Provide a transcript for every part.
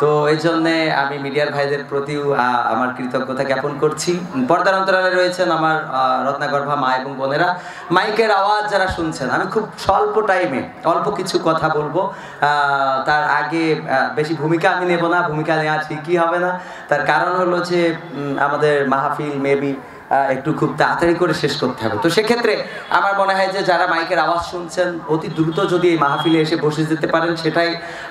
তো এই জন্যে আমি মিডিয়ার ভাইদের প্রতিও আমার কৃতজ্ঞতা জ্ঞাপন করছি। পর্দার অন্তরালে রয়েছেন আমার রত্নাগর্ভা মা এবং বোনেরা, মাইকের আওয়াজ যারা শুনছেন, আমি খুব স্বল্প টাইমে অল্প কিছু কথা বলবো। তার আগে বেশি ভূমিকা আমি নেব না, ভূমিকা নেওয়া ঠিকই হবে না। তার কারণ হলো যে আমাদের মাহফিল মেবি একটু খুব তাড়াতাড়ি করে শেষ করতে হবে। তো সেক্ষেত্রে আমার মনে হয় যে যারা মাইকের আওয়াজ শুনছেন অতি দ্রুত যদি এই মাহফিলে এসে বসে যেতে পারেন, সেটাই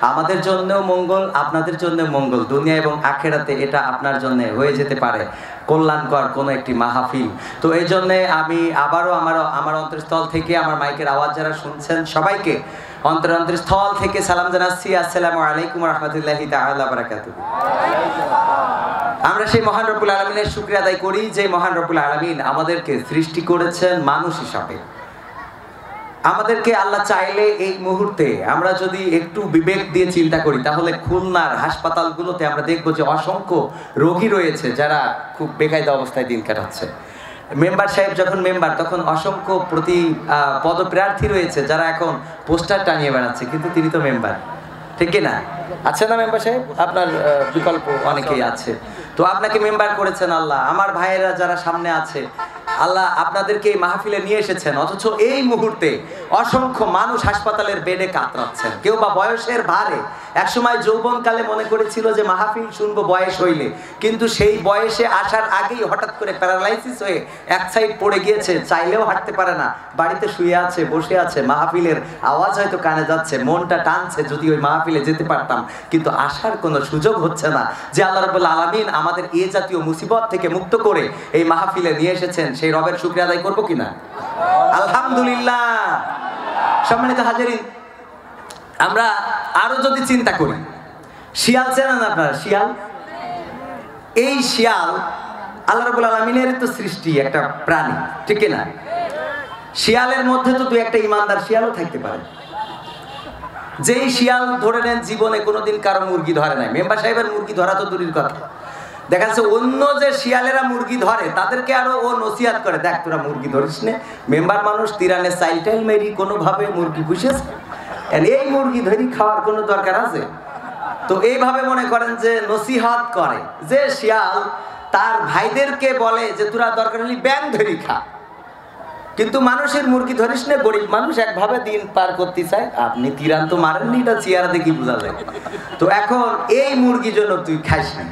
আমাদের জন্যও মঙ্গল, আপনাদের জন্য মঙ্গল, দুনিয়া এবং আখেরাতে এটা আপনার জন্য হয়ে যেতে পারে কল্যাণকর কোনো একটি মাহফিল। তো এই জন্যে আমি আবারও আমার অন্তরস্থল থেকে আমার মাইকের আওয়াজ যারা শুনছেন সবাইকে অন্তরস্থল থেকে সালাম জানাচ্ছি। আসসালামু আলাইকুম ওয়া রাহমাতুল্লাহি তাআলা ওয়া বারাকাতুহু। আমরা সেই মহান রব্বুল আলামিনের শুকরিয়া আদায় করি যে মহান রব্বুল আলামিন আমাদেরকে সৃষ্টি করেছেন মানুষ হিসাবে। আমাদেরকে আল্লাহ চাইলে এই মুহূর্তে আমরা যদি একটু বিবেক দিয়ে চিন্তা করি, তাহলে খুলনার হাসপাতালগুলোতে আমরা দেখবো যে অসংখ্য রোগী রয়েছে যারা খুব বেকায়দা অবস্থায় দিন কাটাচ্ছে। মেম্বার সাহেব যখন মেম্বার, তখন অসংখ্য পদপ্রার্থী রয়েছে যারা এখন পোস্টার টানিয়ে বেড়াচ্ছে, কিন্তু তিনি তো মেম্বার, ঠিক কিনা? আছে না মেম্বার সাহেব? আপনার বিকল্প অনেকেই আছে। তো আপনাকে মেম্বার করেছেন আল্লাহ। আমার ভাইয়েরা যারা সামনে আছে, আল্লাহ আপনাদেরকে এই মাহফিলে নিয়ে এসেছেন, অথচ এই মুহূর্তে অসংখ্য মানুষ হাসপাতালের বেডে কাতরাচ্ছেন। কেউ বা বয়সের ভারে, একসময় যৌবনকালে মনে করেছিল যে মাহফিল শুনবো বয়স হইলে, কিন্তু সেই বয়সে আসার আগেই হঠাৎ করে প্যারালাইসিস হয়ে এক সাইড পড়ে গিয়েছে, চাইলেও হাঁটতে পারে না, বাড়িতে শুয়ে আছে, বসে আছে, মাহফিলের আওয়াজ হয়তো কানে যাচ্ছে, মনটা টানছে যদি ওই মাহফিলে যেতে পারতাম, কিন্তু আসার কোনো সুযোগ হচ্ছে না। যে আল্লাহ রাব্বুল আলামিন আমাদের এই জাতীয় মুসিবত থেকে মুক্ত করে এই মাহফিলে নিয়ে এসেছেন, সেই রবের শুকরিয়া আদায় করবো কিনা? আলহামদুলিল্লাহ। সম্মানিত হাজিরিন, আমরা আরো যদি চিন্তা করি, শিয়াল চেনেন আপনারা? শিয়াল, এই শিয়াল আল্লাহ রাব্বুল আলামিনের তো সৃষ্টি, একটা প্রাণী, ঠিক না? শিয়ালের মধ্যে তো দুই একটা ইমানদার শিয়ালও থাকতে পারে। যেই শিয়াল ধরে নেন জীবনে কোনোদিন কারো মুরগি ধরে নাই, মেম্বার সাহেবের মুরগি ধরা তো দূরের কথা, দেখা যাচ্ছে অন্য যে শিয়ালেরা মুরগি ধরে তাদেরকে আরো ও নসিহাত করে, দেখ তোরা মুরগি ধরিস নে, মেম্বার মানুষ তিরানে চাইটাইল মেরি কোনোভাবে মুরগি পুষেছে, এই মুরগি ধরি খাওয়ার কোনো দরকার আছে? তো এইভাবে মনে করেন যে নসিহত করে, যে শিয়াল তার ভাইদেরকে বলে যে তোরা দরকার হলে ব্যাং ধরি খা, কিন্তু মানুষের মুরগি ধরিস না, গরিব মানুষ একভাবে দিন পার করতে চায়। আপনি তিরান তো মারেননি, এটা চেয়ারা দেখি বোঝা যায়। তো এখন এই মুরগির জন্য তুই খাইস না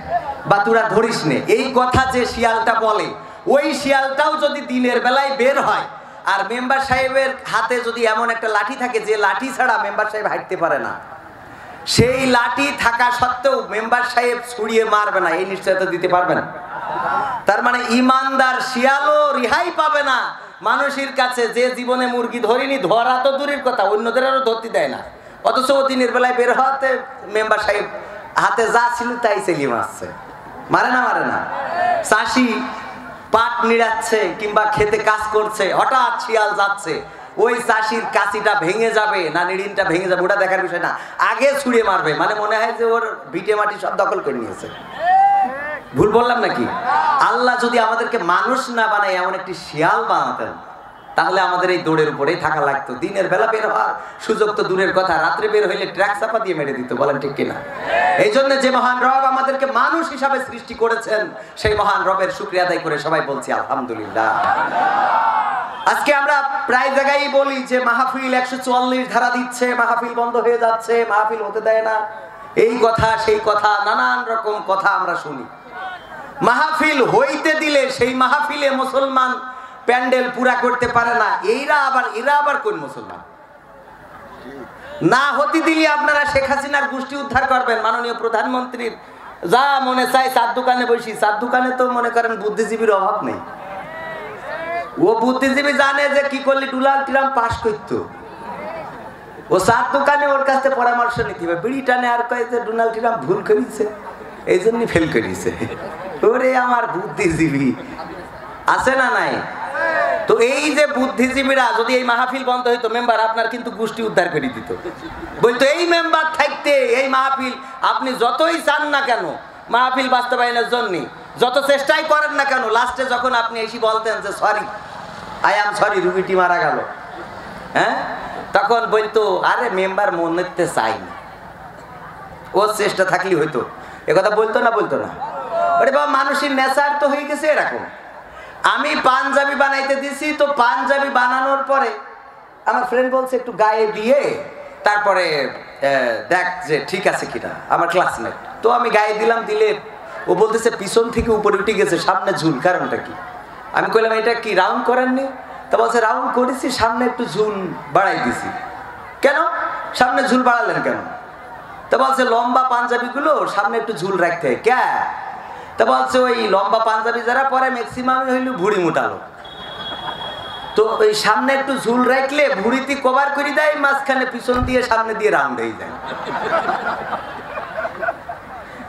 বা তোরা ধরিস নে, এই কথা যে শিয়ালটা বলে, ওই শিয়ালটাও যদি দিনের বেলায় বের হয় আর মেম্বার সাহেবের হাতে যদি এমন একটা লাঠি থাকে যে লাঠি ছাড়া মেম্বার সাহেব হাঁটতে পারে না, সেই লাঠি থাকা সত্ত্বেও মেম্বার সাহেব ছুড়িয়ে মারবে না, এই নিশ্চয়তা দিতে পারবে না। তার মানে ইমানদার শিয়ালও রেহাই পাবে না মানুষের কাছে যে জীবনে মুরগি ধরিনি, ধরা তো দূরের কথা, অন্যদের আরো ধরতে দেয় না, অথচ দিনের বেলায় বের হওয়াতে মেম্বার সাহেব হাতে যা ছিল তাই চালিয়ে মারছে। মারে না? মারে না? চাষি পাট নিড়াচ্ছে কিংবা খেতে কাজ করছে, হঠাৎ শিয়াল যাচ্ছে, ওই চাষির কাঁচিটা ভেঙে যাবে না নিড়িনটা ভেঙে যাবে ওটা দেখার বিষয় না, আগে ছুঁড়ে মারবে, মানে মনে হয় যে ওর ভিটে মাটি সব দখল করে নিয়েছে। ভুল বললাম নাকি? আল্লাহ যদি আমাদেরকে মানুষ না বানায় এমন একটি শিয়াল বানাতেন, তাহলে আমাদের এই দৌড়ের উপরেই থাকা লাগতো। দিনের বেলা বের হওয়ার সুযোগ তো দূরের কথা, রাত্রে বের হইলে ট্রাক চাপা দিয়ে মেরে দিত, বলেন ঠিক কিনা? এই জন্য যে মহান রব আমাদেরকে মানুষ হিসাবে সৃষ্টি করেছেন, সেই মহান রবের শুকরিয়া আদায় করে সবাই বলছি আলহামদুলিল্লাহ। আজকে আমরা প্রায় জায়গায় বলি যে মাহফিল 144 ধারা দিচ্ছে, মাহফিল বন্ধ হয়ে যাচ্ছে, মাহফিল হতে দেয় না, এই কথা সেই কথা, নানান রকম কথা আমরা শুনি। মাহফিল হইতে দিলে সেই মাহফিলে মুসলমান প্যান্ডেল পুরা করতে পারে না, এরা আবার কোন মুসলমান? না হতে দিলে আপনারা শেখ হাসিনার গোষ্ঠী উদ্ধার করবেন, মাননীয় প্রধানমন্ত্রীর যা মনে চাই চার দোকানে বসি, চার দোকানে তো মনে করেন বুদ্ধিজীবীর অভাব নেই। ও বুদ্ধিজীবী জানে যে কি করলে ডোনাল্ড ট্রাম্প পাস করতো, ও চার দোকানে ওর কাছে পরামর্শ নিতে হবে, বিড়ি টানে আর কয়ে যে ডোনাল্ড ট্রাম্প ভুল করেছে, এই জন্যই ফেল করেছে। ওরে আমার বুদ্ধিজীবী আছে না নাই? তো এই যে বুদ্ধিজীবীরা যদি এই মাহফিল বন্ধ হইতো, মেম্বার আপনার কিন্তু গোষ্ঠী উদ্ধার করে দিত, বলতো এই মেম্বার থাকতে এই মাহফিল আপনি যতই চান না কেন, মাহফিল বাস্তবায়নের জন্য যত চেষ্টাই করেন না কেন, লাস্টে যখন আপনি এসে বলতেন যে সরি, আই এম সরি, রুগীটি মারা গেল, তখন বলতো আরে মেম্বার মনেতে চাই না, ওর চেষ্টা থাকলেই হইতো, এ কথা বলতো না ওরে বাবা, মানুষের নেচার তো হয়ে গেছে এরকম। আমি পাঞ্জাবি বানাইতে দিছি, তো পাঞ্জাবি বানানোর পরে আমার ফ্রেন্ড বলছে একটু গায়ে দিয়ে তারপরে দেখ যে ঠিক আছে কিনা, আমার ক্লাসমেট। তো আমি গায়ে দিলাম, দিলে ও বলতেছে পিছন থেকে উপরে উঠে গেছে, সামনে ঝুল, কারণটা কি? আমি কইলাম এটা কি রাউন্ড করেননি? তা বলছে রাউন্ড করেছি, সামনে একটু ঝুল বাড়াই দিছি। কেন সামনে ঝুল বাড়ালেন কেন? তা বলছে লম্বা পাঞ্জাবিগুলো সামনে একটু ঝুল রাখতে হয়। কে? তা বলছে ওই লম্বা পাঞ্জাবি যারা পরে ম্যাক্সিমাম হইল ভুড়ি মোটালো, তো ওই সামনে একটু ঝুল রাখলে ভুড়িতে কভার করে দেয়, মাঝখানে পিছন দিয়ে সামনে দিয়ে রাউন্ড হয়ে যায়।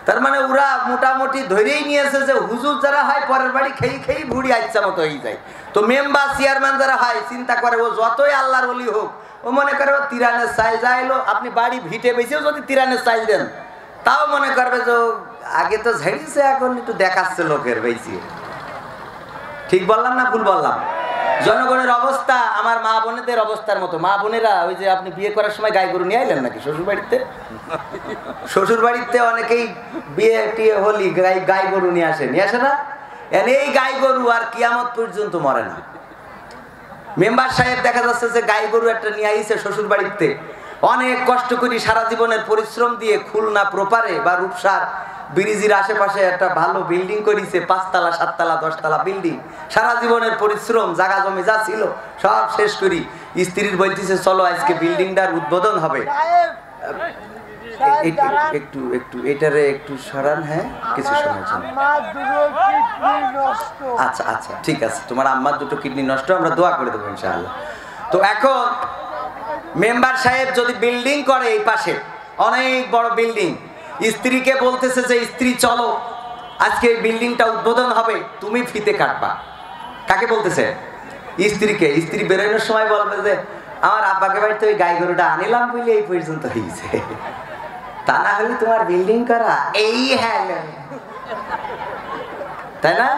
তার মানে ওরা মোটামুটি ধরেই নিয়েছে যে হুজুর যারা হয় পরের বাড়ি খেয়ে ভুড়ি আচ্ছা মতো হয়ে যায়। তো মেম্বার চেয়ারম্যান যারা হয় চিন্তা করে ও যতই আল্লাহর ওলি হোক, ও মনে করে ও তিরানের চাইল যাইলো, আপনি বাড়ি ভিটে বেঁচেও যদি তিরানের চাইল দেন তাও মনে করবে যে আগে তো ঝাড়িয়েছে, এখন একটু দেখাচ্ছে লোকের বেঁচে। ঠিক বললাম না ভুল বললাম? জনগণের অবস্থা আমার মা বোনেদের অবস্থার মতো। মা বোনেরা ওই যে আপনি বিয়ে করার সময় গাই গরু নিয়ে আইলেন নাকি শ্বশুর বাড়িতে অনেকেই বিয়ে টিয়ে হলি গাই গরু নিয়ে আসে না? এই গাই গরু আর কিয়ামত পর্যন্ত মরে না। মেম্বার সাহেব দেখা যাচ্ছে যে গাই গরু একটা নিয়ে আইছে শ্বশুর বাড়িতে, অনেক কষ্ট করি সারা জীবনের পরিশ্রম দিয়ে খুলনা প্রপারে বা রূপসার ব্রিজের আশেপাশে একটা ভালো বিল্ডিং করেছে, 5 তলা 7 তলা 10 তলা বিল্ডিং। সারা জীবনের পরিশ্রম, জায়গা জমি যা ছিল সব শেষ করি স্ত্রীর বলতেছে চলো আজকে বিল্ডিংটার উদ্বোধন হবে। একটু একটু এটারে একটু সরান, হ্যাঁ কিছু সময় জন্য। আচ্ছা আচ্ছা ঠিক আছে, তোমার আম্মার 2টো কিডনি নষ্ট, আমরা দোয়া করে দেবো ইনশাআল্লাহ। তো এখন মেম্বার সাহেব যদি বিল্ডিং করে, এই পাশে অনেক বড় বিল্ডিং, স্ত্রীকে বলতেছে যে স্ত্রী চলো আজকে এই বিল্ডিংটা উদ্বোধন হবে, তুমি ফিতে কাটবা। কাকে বলতেছে? স্ত্রীকে। স্ত্রী বেরোনোর সময় বলবে যে আমার আব্বাকে বাড়িতে ওই গাই গরুটা আনিলাম বলে এই পর্যন্ত হয়েছে, তা না হলে তোমার বিল্ডিং করা এই। হ্যাঁ তাই না?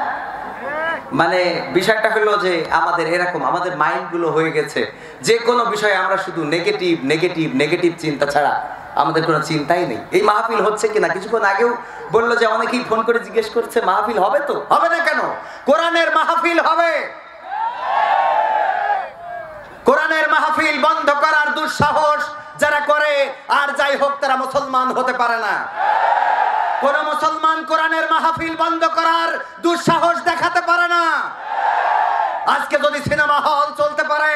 মানে বিষয়টা হলো যে আমাদের এরকম আমাদের মাইন্ড গুলো হয়ে গেছে, যে কোনো বিষয়ে আমরা শুধু নেগেটিভ নেগেটিভ নেগেটিভ চিন্তা ছাড়া আমাদের কোনো চিন্তাই নেই। এই মাহফিল হচ্ছে কিনা, কিছুক্ষণ আগেও বললো যে অনেকেই ফোন করে জিজ্ঞেস করছে মাহফিল হবে তো? হবে না কেন? কোরআনের মাহফিল হবে। কোরআনের মাহফিল বন্ধ করার দুঃসাহস যারা করে, আর যাই হোক তারা মুসলমান হতে পারে না। কোন মুসলমান কোরআনের মাহফিল বন্ধ করার দুঃসাহস দেখাতে পারে না। আজকে যদি সিনেমা হল চলতে পারে,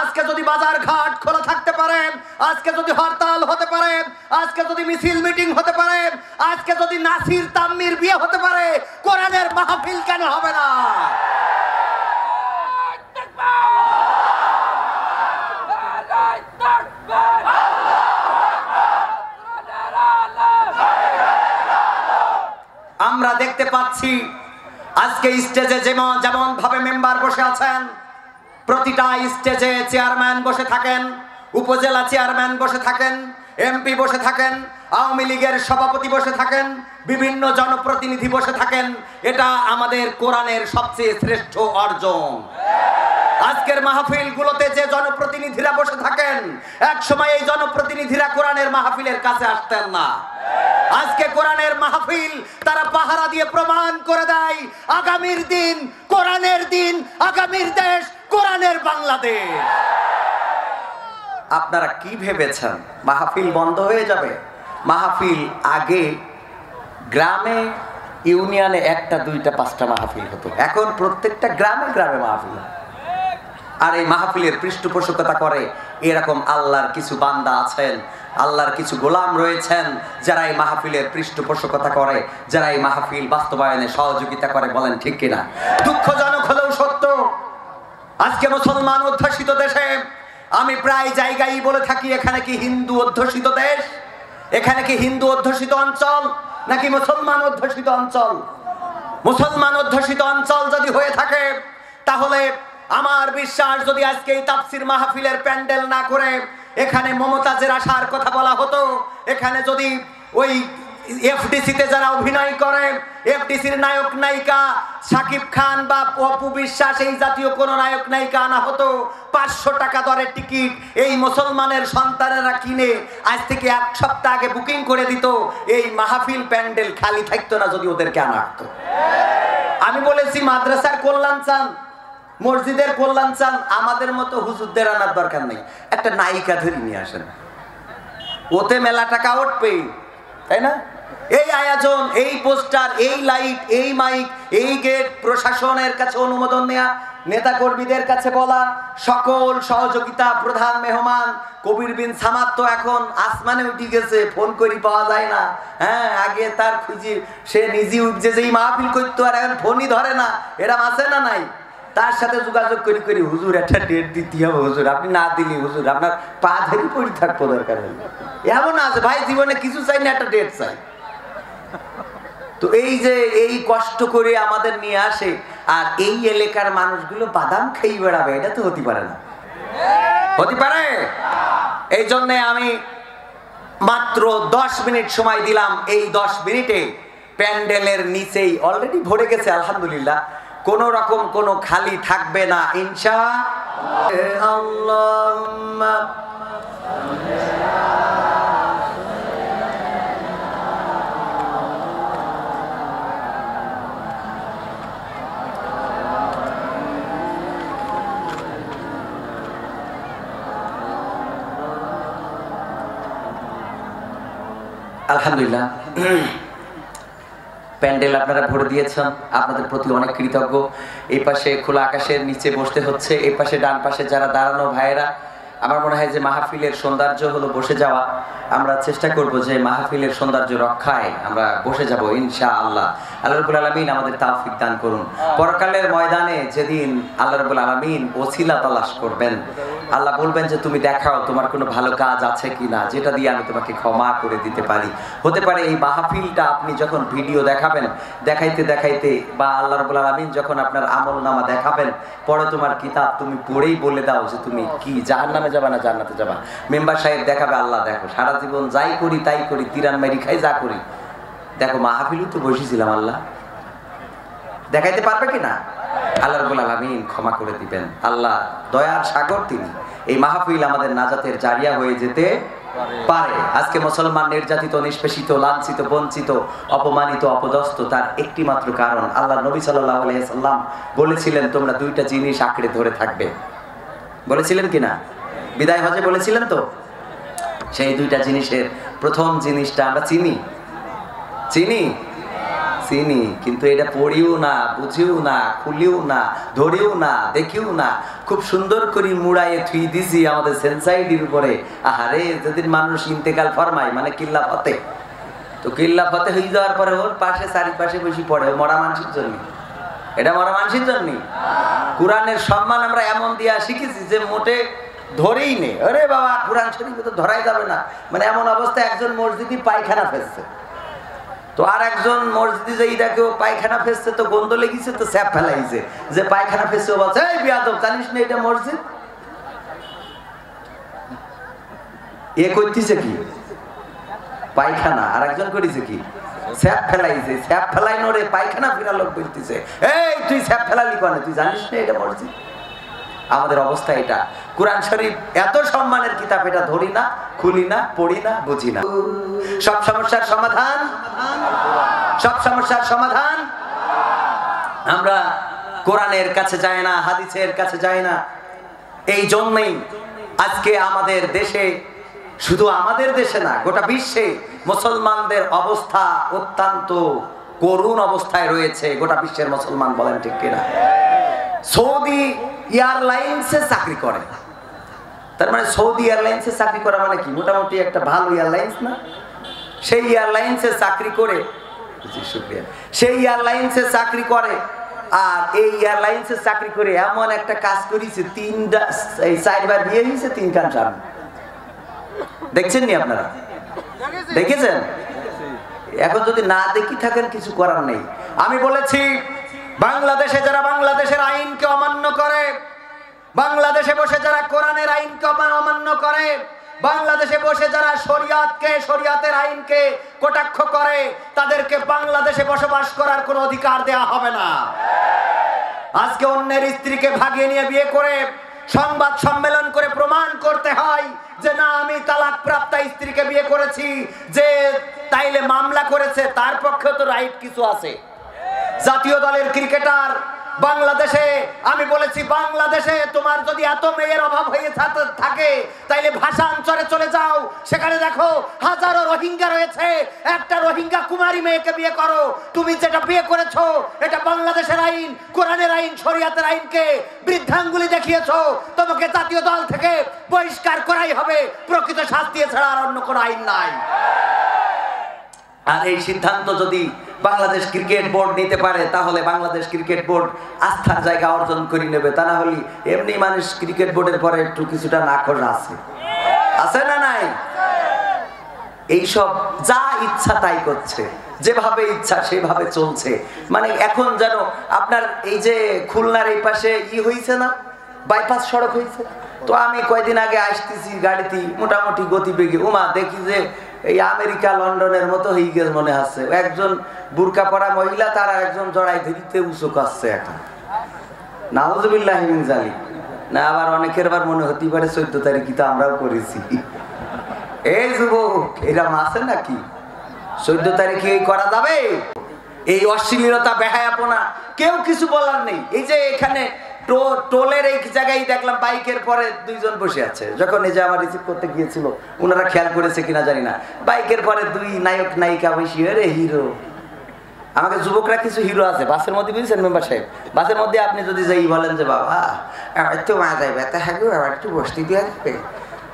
আজকে যদি বাজার ঘাট খোলা থাকতে পারে, আজকে যদি হরতাল হতে পারে, আজকে যদি মিছিল মিটিং হতে পারে, আজকে যদি নাসির তাম্মির বিয়ে হতে পারে, কোরআনের মাহফিল কেন হবে না? আমরা দেখতে পাচ্ছি আজকে স্টেজে যেমন ভাবে মেম্বার বসে আছেন, প্রতিটা স্টেজে চেয়ারম্যান বসে থাকেন, উপজেলা চেয়ারম্যান বসে থাকেন, এমপি বসে থাকেন, আওয়ামী লীগের সভাপতি বসে থাকেন, বিভিন্ন জনপ্রতিনিধি বসে থাকেন। এটা আমাদের কোরআনের সবচেয়ে শ্রেষ্ঠ অর্জন। আজকের মাহফিল গুলোতে যে জনপ্রতিনিধিরা বসে থাকেন, এক সময় এই জনপ্রতিনিধিরা কোরআনের মাহফিলের কাছে আসতেন না। আজকে কোরআনের মাহফিল তারা পাহারা দিয়ে প্রমাণ করে দেয় আগামীর দিন কোরআনের দিন, আগামীর দেশ কোরআনের বাংলাদেশ। আপনারা কি ভেবেছেন মাহফিল বন্ধ হয়ে যাবে? মাহফিল আগে গ্রামে ইউনিয়নে 1টা 2টা 5টা মাহফিল হতো, এখন প্রত্যেকটা গ্রামে গ্রামে মাহফিল। আর এই মাহফিলের পৃষ্ঠপোষকতা করে এরকম আল্লাহর কিছু বান্দা আছেন, আল্লাহর কিছু গোলাম রয়েছেন যারা এই মাহফিলের পৃষ্ঠপোষকতা করে, যারা এই মাহফিল বাস্তবায়নে সহযোগিতা করে। বলেন ঠিক কিনা? দুঃখজনক হলেও সত্য, আজকে মুসলমান অধ্যুষিত দেশে আমি প্রায় জায়গায় বলে থাকি, এখানে কি হিন্দু অধ্যুষিত দেশ? এখানে কি হিন্দু অধ্যুষিত অঞ্চল নাকি মুসলমান অধ্যুষিত অঞ্চল? মুসলমান অধ্যুষিত অঞ্চল যদি হয়ে থাকে, তাহলে আমার বিশ্বাস যদি আজকে এই তাফসীর মাহফিলের প্যান্ডেল না করে এখানে মমতাজের আসার কথা বলা হতো, এখানে যদি ওই এফডিসিতে যারা অভিনয় করে, এফডিসির নায়ক নায়িকা শাকিব খান বা অপু বিশ্বাস এই জাতীয় কোন নায়ক নায়িকা আনা হতো, 500 টাকা দরের টিকিট এই মুসলমানের সন্তানেরা কিনে আজ থেকে 1 সপ্তাহ আগে বুকিং করে দিত। এই মাহফিল প্যান্ডেল খালি থাকতো না যদি ওদেরকে আনা হতো। আমি বলেছি মাদ্রাসার কল্যাণ চান, মসজিদের কল্যাণ চান, আমাদের মতো হুজুরদের আনার দরকার নেই, একটা নায়িকা ধরে নিয়ে আসেন, ওতে মেলা টাকা উঠবে, তাই না? এই আয়োজন, এই পোস্টার, এই লাইট, এই মাইক, এই গেট, প্রশাসনের কাছে অনুমোদন নেওয়া, নেতা কর্মীদের কাছে বলা, সকল সহযোগিতা, প্রধান মেহমান কবির বিন সামাদ তো এখন আসমানে উঠে গেছে, ফোন করি পাওয়া যায় না। হ্যাঁ, আগে তার খুঁজি সে নিজে উঠছে যেই মাহফিল করতো, আর এখন ফোনই ধরে না। এরম আছে না নাই? তার সাথে যোগাযোগ করি করি, হুজুর একটা ডেট দিতে হবে, হুজুর আপনি না দিলে হুজুর আপনার পা ধরে পড়ে থাকবো, দরকার হলে। এমন আছে ভাই, জীবনে কিছু চাই না, একটা ডেট চাই। তো এই যে এই কষ্ট করে আমাদের নিয়ে আসে, আর এই এলাকার মানুষগুলো বাদাম খেয়ে বেড়াবে, এটা তো হতে পারে না, হতে পারে? এই জন্যে আমি মাত্র 10 মিনিট সময় দিলাম। এই 10 মিনিটে প্যান্ডেলের নিচেই অলরেডি ভরে গেছে আলহামদুলিল্লাহ, কোন রকম কোনো খালি থাকবে না ইনশাআল্লাহ। আলহামদুলিল্লাহ, প্যান্ডেল আপনারা ভরে দিয়েছেন, আপনাদের প্রতি অনেক কৃতজ্ঞ। এই পাশে খোলা আকাশের নিচে বসতে হচ্ছে, এই পাশে ডান পাশে যারা দাঁড়ানো ভাইয়েরা, আমার মনে হয় যে মাহফিলের সৌন্দর্য হলো বসে যাওয়া। আমরা চেষ্টা করব যে মাহফিলের সৌন্দর্য রক্ষায় আমরা বসে যাব ইনশাআল্লাহ। আল্লাহ রাব্বুল আলামিন আমাদের তৌফিক দান করুন। পরকালের ময়দানে যেদিন আল্লাহ রাব্বুল আলামিন ওসিলা তালাশ করবেন, আল্লাহ বলবেন যে তুমি দেখাও তোমার কোনো ভালো কাজ আছে কিনা, যেটা দিয়ে আমি তোমাকে ক্ষমা করে দিতে পারি। হতে পারে এই মাহফিলটা আপনি যখন ভিডিও দেখাবেন, দেখাইতে দেখাইতে, বা আল্লাহ রাব্বুল আলামিন যখন আপনার আমলনামা দেখাবেন, পরে তোমার কিতাব তুমি পড়েই বলে দাও যে তুমি কি জাহান্নামে যাবা না জান্নাতে যাবা। মেম্বার সাহেব দেখাবে, আল্লাহ দেখো সারা জীবন যাই করি তাই করি, তিরান মারি খাই যা করি, দেখো মাহফিলও তো বসেছিলাম, আল্লাহ দেখাইতে পারবে কিনা? আল্লাহ রাব্বুল আলামিন ক্ষমা করে দিবেন। আল্লাহ দয়ার সাগর তিনি। এই মাহফিল আমাদের নাজাতের জারিয়া হয়ে যেতে পারে। আজকে মুসলমান নির্যাতিত, নিষ্পেষিত, লাঞ্ছিত, বঞ্চিত, অপমানিত, অপদস্থ, তার একটি মাত্র কারণ, আল্লাহ নবী সাল্লাল্লাহু আলাইহি সাল্লাম বলেছিলেন তোমরা 2টা জিনিস আঁকড়ে ধরে থাকবে। বলেছিলেন কিনা? বিদায় হজে বলেছিলেন তো। সেই 2টা জিনিসের প্রথম জিনিসটা আমরা চিনি, কিন্তু এটা পড়িও না, বুঝিও না, খুলিও না, ধরিও না, দেখিও না, খুব সুন্দর করে মুড়াইয়ে থুই দিছি আমাদের সেন্সাইটির উপরে। আহারে, যেদিন মানুষ ইন্তেকাল ফরমায়, মানে কিল্লা ফতে, তো কিল্লা ফতে হয়ে যাওয়ার পরে ওর পাশে চারিপাশে বসে পড়ে, মরা মানুষের জন্য। এটা মরা মানুষের জন্য। কোরআনের সম্মান আমরা এমন দিয়া শিখেছি যে মোটে ধরেই নেই। আরে বাবা, কোরআন শরীফে তো ধরাই যাবে না, মানে এমন অবস্থা, একজন মসজিদে পায়খানা ফেলছে, তো আর একজন মসজিদে যাই দেখো পায়খানা ফেলছে, তো গন্ধ লেগেছে, তো স্যাপ ফেলাইছে যে পায়খানা ফেলছে, ও বলছে এই বিয়াদব, জানিস না এটা মসজিদ? এ করতেছে কি? পায়খানা। আর একজন করেছে কি? স্যাপ ফেলাইছে। স্যাপ ফেলাইনো রে পায়খানা ফেরা লোক বলতেছে, এই তুই স্যাপ ফেলালি কেন? তুই জানিস না এটা মসজিদ? আমাদের অবস্থা এটা। কোরআন শরীফ এত সম্মানের কিতাব, এটা ধরি না, খুলি না, পড়ি না, বুঝি না। সব সমস্যার সমাধান, সব সমস্যার সমাধান আমরা কোরআনের কাছে যাই না, হাদিসের কাছে যাই না। এই জন্যই আজকে আমাদের দেশে, শুধু আমাদের দেশে না, গোটা বিশ্বে মুসলমানদের অবস্থা অত্যন্ত করুণ অবস্থায় রয়েছে। গোটা বিশ্বের মুসলমান, বলেন ঠিক কিনা? সৌদি এয়ারলাইন্সে চাকরি করে, তার মানে সৌদি এয়ারলাইন্সে চাকরি করা মানে কি? মোটামুটি একটা ভালো এয়ারলাইন্স না? সেই এয়ারলাইন্সে চাকরি করে, সেই এয়ারলাইন্সে চাকরি করে, আর এই এয়ারলাইন্সে চাকরি করে এমন একটা কাজ করেছে, 4বার বিয়ে হয়েছে, 3 খান স্বামী। দেখছেন নি আপনারা? দেখেছেন? এখন যদি না দেখি থাকেন, কিছু করার নেই। আমি বলেছি, বাংলাদেশে যারা বাংলাদেশের আইনকে অমান্য করে, বাংলাদেশে বসে যারা কোরআনের আইনকে অমান্য করে, বাংলাদেশে বসে যারা শরিয়াতকে, শরিয়াতের আইনকে কটাক্ষ করে, তাদেরকে বাংলাদেশে বসবাস করার কোনো অধিকার দেয়া হবে না। আজকে অন্যের স্ত্রীকে ভাগিয়ে নিয়ে বিয়ে করে সংবাদ সম্মেলন করে প্রমাণ করতে হয় যে না, আমি তালাক প্রাপ্তা স্ত্রীকে বিয়ে করেছি, যে তাইলে মামলা করেছে তার পক্ষে তো রাইট কিছু আছে। জাতীয় দলের ক্রিকেটার বাংলাদেশে, আমি বলেছি বাংলাদেশে তোমার যদি এত মেয়ের অভাব হয়ে থাকে তাইলে ভাষান্তরে চলে যাও, সেখানে দেখো হাজারো রোহিঙ্গা রয়েছে, একটা রোহিঙ্গা কুমারী মেয়েকে বিয়ে করো। তুমি যেটা বিয়ে করেছো এটা বাংলাদেশের আইন, কোরআনের আইন, শরিয়াতের আইনকে বৃদ্ধাঙ্গুলি দেখিয়েছো, তোমাকে জাতীয় দল থেকে বহিষ্কার করাই হবে, প্রকৃত শাস্তি ছাড়া আর অন্য কোনো আইন নাই। আর এই সিদ্ধান্ত যদি বাংলাদেশ ক্রিকেট বোর্ড নিতে পারে তাহলে বাংলাদেশ ক্রিকেট বোর্ড আস্থার জায়গা অর্জন করে নেবে। তা না হলে এমনি মানুষ ক্রিকেট বোর্ডের পরে একটু কিছুটা নাখোশ আছে না নাই? এইসব যা ইচ্ছা তাই করছে, যেভাবে ইচ্ছা সেভাবে চলছে। মানে এখন যেন আপনার এই যে খুলনার এই পাশে হয়েছে না, বাইপাস সড়ক হয়েছে, তো আমি কয়দিন আগে আসতেছি গাড়িতে মোটামুটি গতিবেগে, ওমা দেখি যে এই আমেরিকা লন্ডনের মতো হয়ে গেছে মনে হচ্ছে। একজন বুরকা পরা মহিলা তারা একজন জড়াই ধরিতে উঁচু আসছে এখন, নাউজুবিল্লাহ মিন যালিক। না আবার অনেকের বার মনে হতে পারে 14 তারিখই তো আমরাও করেছি। এই যুবক, এরকম আছে নাকি? 14 তারিখে এই করা যাবে? এই অশ্লীলতা, বেহায়াপনা, কেউ কিছু বলার নেই। এই যে এখানে টোলের এই জায়গায় দেখলাম বাইকের পরে দুইজন বসে আছে, যখন এই যে আমার রিসিভ করতে গিয়েছিল ওনারা খেয়াল করেছে কিনা জানি না, বাইকের পরে দুই নায়ক নায়িকা বসে, রে হিরো। আমাকে যুবকরা কিছু হিরো আছে বাসের মধ্যে, বুঝছেন মেম্বার সাহেব? বাসের মধ্যে আপনি যদি যাই বলেন যে বাবা একটু মা যাইবে, তা হ্যাঁ আবার একটু বসতে দিয়ে যাবে,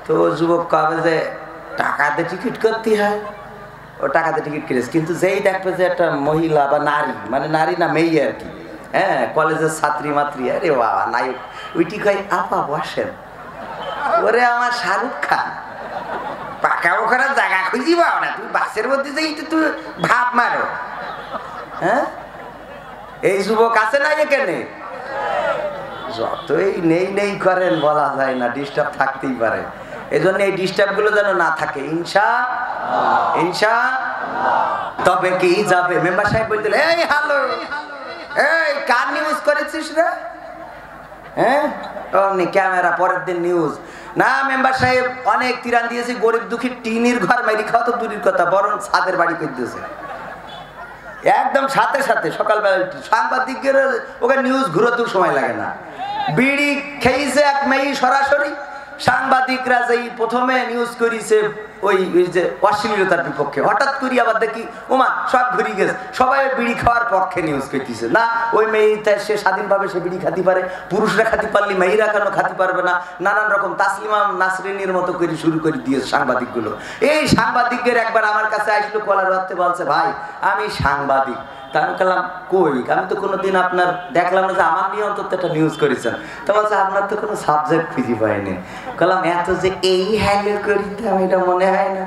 তো যুবক কবে যে টাকাতে টিকিট করতে হয়, ও টাকাতে টিকিট কিনেছে। কিন্তু যেই দেখবে যে একটা মহিলা বা নারী, মানে নারী না মেয়ে আর কি, হ্যাঁ কলেজের ছাত্রী মাত্রী, আরে বাবা নায়ক, ওইটি কয় আপা বসেন। ওরে আমার শাহরুখ খান, পাকা ওখানে জায়গা খুঁজি পাও না, তুমি বাসের মধ্যে যাই তুই ভাব মারো। হ্যাঁ, এই যুবক আছে না এখানে? যতই নেই নেই করেন বলা যায় না, ডিস্টার্ব থাকতেই পারে। এই জন্য এই ডিস্টার্ব গুলো যেন না থাকে, তবে কি যাবে। মেম্বার সাহেব বলতে, এই হ্যালো, এই কার নিউজ করেছিস রে? হ্যাঁ অমনি ক্যামেরা, পরের দিন নিউজ। না মেম্বার সাহেব, অনেক তিরান দিয়েছি, গরিব দুঃখী টিনির ঘর মেরি খাওয়া তো দূরের কথা, বরং ছাদের বাড়ি করে দিয়েছে একদম সাথে সাথে। সকালবেলা সাংবাদিকের ওকে নিউজ ঘুরোতেও সময় লাগে না। বিড়ি খেয়েছে এক মেয়ে সরাসরি, সাংবাদিকরা যেই প্রথমে নিউজ করেছে ওই যে অশ্লীলতার বিপক্ষে, হঠাৎ করে আবার দেখি ওমা সব ঘুরে গেছে, সবাই বিড়ি খাওয়ার পক্ষে নিউজ করতেছে। না, ওই মেয়েটা সে স্বাধীনভাবে সে বিড়ি খাতে পারে, পুরুষরা খাতে পারলে মেয়েরা কেন খাতে পারবে না? নানান রকম তাসলিমা নাসরিনের মতো করে শুরু করে দিয়েছে সাংবাদিকগুলো। এই সাংবাদিকদের একবার আমার কাছে আসলো, কলার রাখতে বলছে, ভাই আমি সাংবাদিক। তা আমি বললাম কই, আমি তো কোনোদিন আপনার দেখলাম না যে আমার নিয়ে অন্তত একটা নিউজ করেছেন। তো বলছে আপনার তো কোনো সাবজেক্ট খুঁজে পাইনি। বললাম এত যে এই হ্যান্ডেল করিতে আমি এটা মনে হয় না।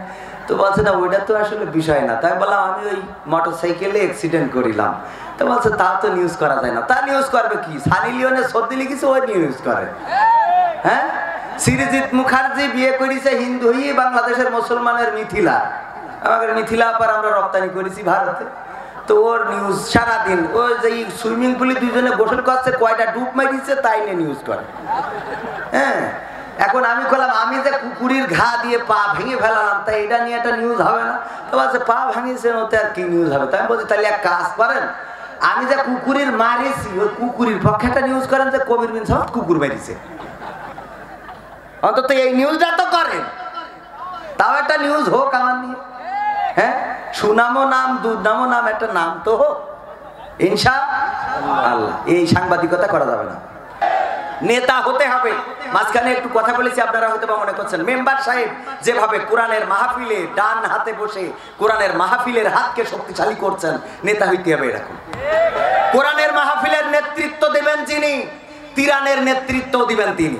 তো বলছে না ওইটা তো আসলে বিষয় না। তাই বললাম আমি ওই মোটরসাইকেলে অ্যাক্সিডেন্ট করিলাম। তো বলছে তা তো নিউজ করা যায় না। তা নিউজ করবে কি? সানি লিওনের সর্দি লিখেছে, ওই নিউজ করে। হ্যাঁ, সৃজিত মুখার্জি বিয়ে করেছে হিন্দু হয়ে বাংলাদেশের মুসলমানের মিথিলা। আমাদের মিথিলা আবার আমরা রপ্তানি করেছি ভারতে। তো ওর নিউজ সারাদিন, ওই যে সুইমিং পুলে দুজনে গোসল করছে, কয়টা ডুব মারিছে তাই নিয়ে নিউজ করে। হ্যাঁ, এখন আমি বললাম আমি যে কুকুরের ঘা দিয়ে পা ভেঙে ফেলালাম, তাই এটা নিয়ে একটা নিউজ হবে না? তো বলছে পা ভাঙিয়েছেন, ওতে আর কি নিউজ হবে? তাই আমি বলছি তাহলে এক কাজ করেন, আমি যে কুকুরের মারিছি ওই কুকুরের পক্ষে একটা নিউজ করেন যে কবির বিন সামাদ কুকুর মারিছে, অন্তত এই নিউজটা তো করেন, তাও একটা নিউজ হোক আমার নিয়ে। হ্যাঁ, সুনামও নাম, দুর্নামও নাম, একটা নাম তো হোক ইনশাআল্লাহ। এই সাংবাদিকতা করা যাবে না, নেতা হতে হবে। মাঝখানে একটু কথা বলেছি, আপনারা হয়তো বা মনে করছেন মেম্বার সাহেব যেভাবে কোরআনের মাহফিলে ডান হাতে বসে কোরআনের মাহফিলের হাতকে শক্তিশালী করছেন, নেতা হইতে হবে এরকম। কোরআনের মাহফিলের নেতৃত্ব দেবেন যিনি, তিরানের নেতৃত্ব দিবেন তিনি,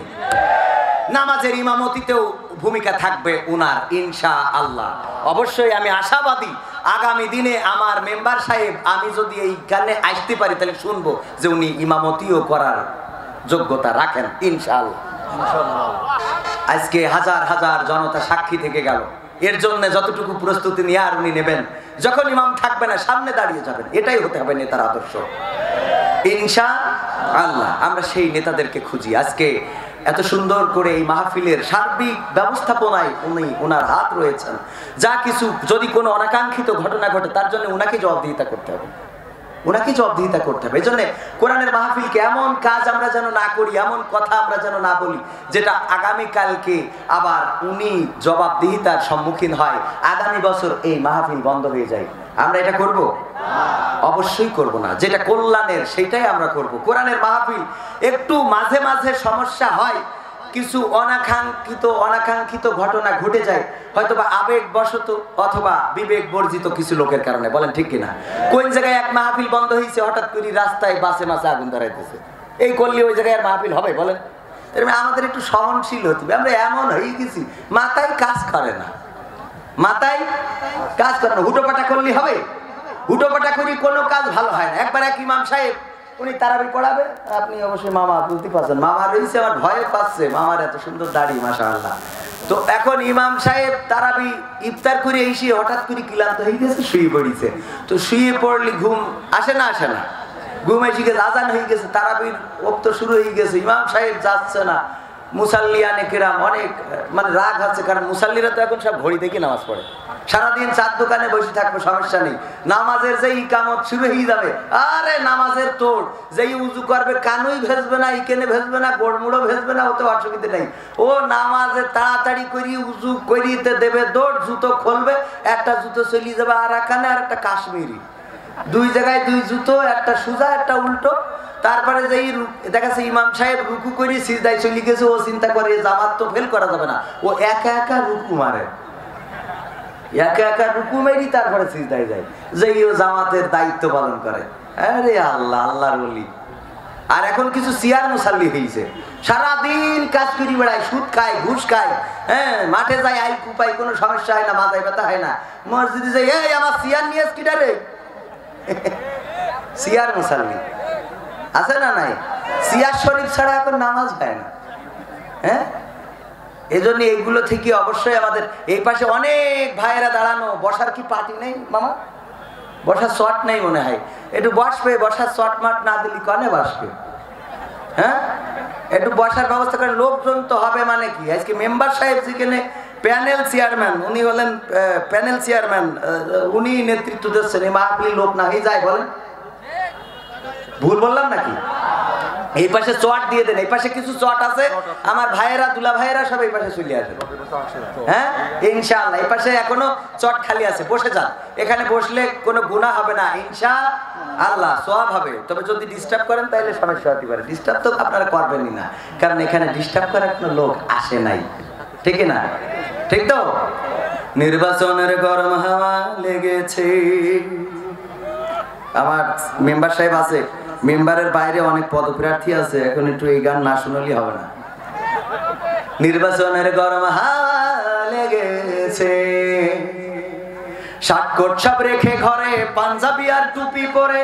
নামাজের ইমামতিতেও ভূমিকা থাকবে উনার ইনশাআল্লাহ। অবশ্যই আমি আশাবাদী আগামী দিনে আমার মেম্বার সাহেব, আমি যদি এইখানে আসতে পারি তাহলে শুনবো যে উনি ইমামতিও করার যোগ্যতা রাখেন ইনশাআল্লাহ। আজকে হাজার হাজার জনতা সাক্ষী থেকে গেল। এর জন্য যতটুকু প্রস্তুতি নিয়ে আর উনি নেবেন, যখন ইমাম থাকবে না সামনে দাঁড়িয়ে যাবেন, এটাই হতে হবে নেতার আদর্শ ইনশাআল্লাহ। আমরা সেই নেতাদেরকে খুঁজি। আজকে এত সুন্দর করে এই মাহফিলের সার্বিক ব্যবস্থাপনায় ওনার হাত রয়েছেন। যা কিছু যদি কোনো অনাকাঙ্ক্ষিত ঘটনা ঘটে তার জন্য ওনাকে জবাবদিহিতা করতে হবে, ওনাকে জবাবদিহিতা করতে হবে। এই জন্য কোরআনের মাহফিলকে এমন কাজ আমরা যেন না করি, এমন কথা আমরা যেন না বলি যেটা আগামীকালকে আবার উনি জবাবদিহিতার সম্মুখীন হয়, আগামী বছর এই মাহফিল বন্ধ হয়ে যায়। আমরা এটা করব? অবশ্যই করব না। যেটা কল্যাণের সেটাই আমরা করব। কোরআনের মাহফিল একটু মাঝে মাঝে সমস্যা হয়, কিছু অনাকাঙ্ক্ষিত ঘটনা ঘটে যায়, হয়তোবা আবেগবশত অথবা বিবেক বর্জিত কিছু লোকের কারণে। বলেন ঠিক কিনা? কোন জায়গায় এক মাহফিল বন্ধ হয়েছে, হঠাৎ করে রাস্তায় বাসে মাসে আগুন ধরাইতেছে, এই করলে ওই জায়গায় আর মাহফিল হবে? বলেন। আমাদের একটু সহনশীল হতে হবে। আমরা এমন হয়ে গেছি, মাথায় কাজ করে না, মাথায় কাজ করে না। হুটোপাটা করলে হবে? হুটোপাটা করি কোনো কাজ ভালো হয় না। একবার এক ইমাম সাহেব, উনি তারাবি পড়াবে, আপনি অবশ্যই মামা বুঝতে পারছেন, মামা রয়েছে, আমার ভয়ে পাচ্ছে, মামার এত সুন্দর দাড়ি মাশাআল্লাহ। তো এখন ইমাম সাহেব তারাবি ইফতার করে এসে হঠাৎ করে ক্লান্ত হয়ে গেছে, শুয়ে পড়েছে। তো শুয়ে পড়লে ঘুম আসে না? আসে না। ঘুম এসে গেছে, আজান হয়ে গেছে, তারাবির ওক্ত শুরু হয়ে গেছে, ইমাম সাহেব যাচ্ছে না। মুসাল্লিয়ানে কেরাম অনেক রাগ আছে, কারণ মুসাল্লিরা তো এখন সব ঘড়ি দেখে নামাজ পড়ে, সারাদিন চার দোকানে বসে থাকবে, সমস্যা নেই। নামাজের যেই ইকামত শুরু হয়ে যাবে, আরে নামাজের তোড়, যেই উজু করবে কানুই ভেজবে না, ইকেনে ভেজবে না, গোড়মুড়ো ভেজবে না, ওতে অসুবিধা নেই। ও নামাজে তাড়াতাড়ি করি উজু করিতে দেবে দৌড়, জুতো খুলবে, একটা জুতো চলিয়ে যাবে আর এখানে, আর একটা কাশ্মীরি, দুই জায়গায় দুই জুতো, একটা সোজা একটা উল্টো। তারপরে যেই দেখাচ্ছে ইমাম সাহেব রুকু করে সিজদায় চলে গেছে, ও চিন্তা করে জামাত তো ফেল করা যাবে না, ও একা একা রুকু মারে, একা একা রুকু মেরি তারপরে সিজদায় যায়, যেই ও জামাতের দায়িত্ব পালন করে। আরে আল্লাহ, আল্লাহর ওলি। আর এখন কিছু সিয়ার মুসাল্লি হয়েছে, সারাদিন কাজ করি বেড়ায়, সুদ খায়, ঘুষ খায়, হ্যাঁ, মাঠে যায় আই কুপাই, কোনো সমস্যা হয় না, মাথায় ব্যথা হয় না। মসজিদে যাই, এই আমার সিয়ার নিয়ে কিটারে, সিয়ার মুসাল্লি আছে না নাই? সিয়ার শরীফ ছাড়া এখন নামাজ হয় না। হ্যাঁ, এই জন্য এইগুলো থেকে অবশ্যই আমাদের এই পাশে অনেক ভাইয়েরা দাঁড়ানো, বসার কি পার্টি নেই মামা? বসার শট নেই মনে হয়, একটু বসবে, বসার শট মাট না দিলি কনে বসবে? হ্যাঁ, একটু বসার ব্যবস্থা করে, লোকজন তো হবে। মানে কি, আজকে মেম্বার সাহেব যেখানে প্যানেল চেয়ারম্যান, উনি হলেন প্যানেল চেয়ারম্যান, উনি নেতৃত্ব দিচ্ছেন, এই মাহফিল লোক না হয়ে যায়? বলেন, ভুল বললাম নাকি? এই পাশে চট দিয়ে দেন, এই পাশে কিছু চট আছে, আমার ভাইয়েরা দুলা ভাইয়েরা সব এই পাশে চলে আসবে। হ্যাঁ ইনশাআল্লাহ, এই পাশে এখনো চট খালি আছে, বসে যান। এখানে বসলে কোনো গুনাহ হবে না ইনশাআল্লাহ, সওয়াব হবে। তবে যদি ডিস্টার্ব করেন তাহলে সমস্যা হতে পারে। ডিস্টার্ব তো আপনারা করবেনই না, কারণ এখানে ডিস্টার্ব করার কোনো লোক আসে নাই, ঠিক না? ঠিক তো? নির্বাচনের গরম হাওয়া লেগেছে। আমার মেম্বার সাহেব আছে, মেম্বারের বাইরে অনেক পদপ্রার্থী আছে, এখন একটু এই গান না শুনলেই হবে না। নির্বাচনের গরম হাওয়া লেগেছে, শার্টকোট সব রেখে ঘরে, পাঞ্জাবি আর টুপি পরে,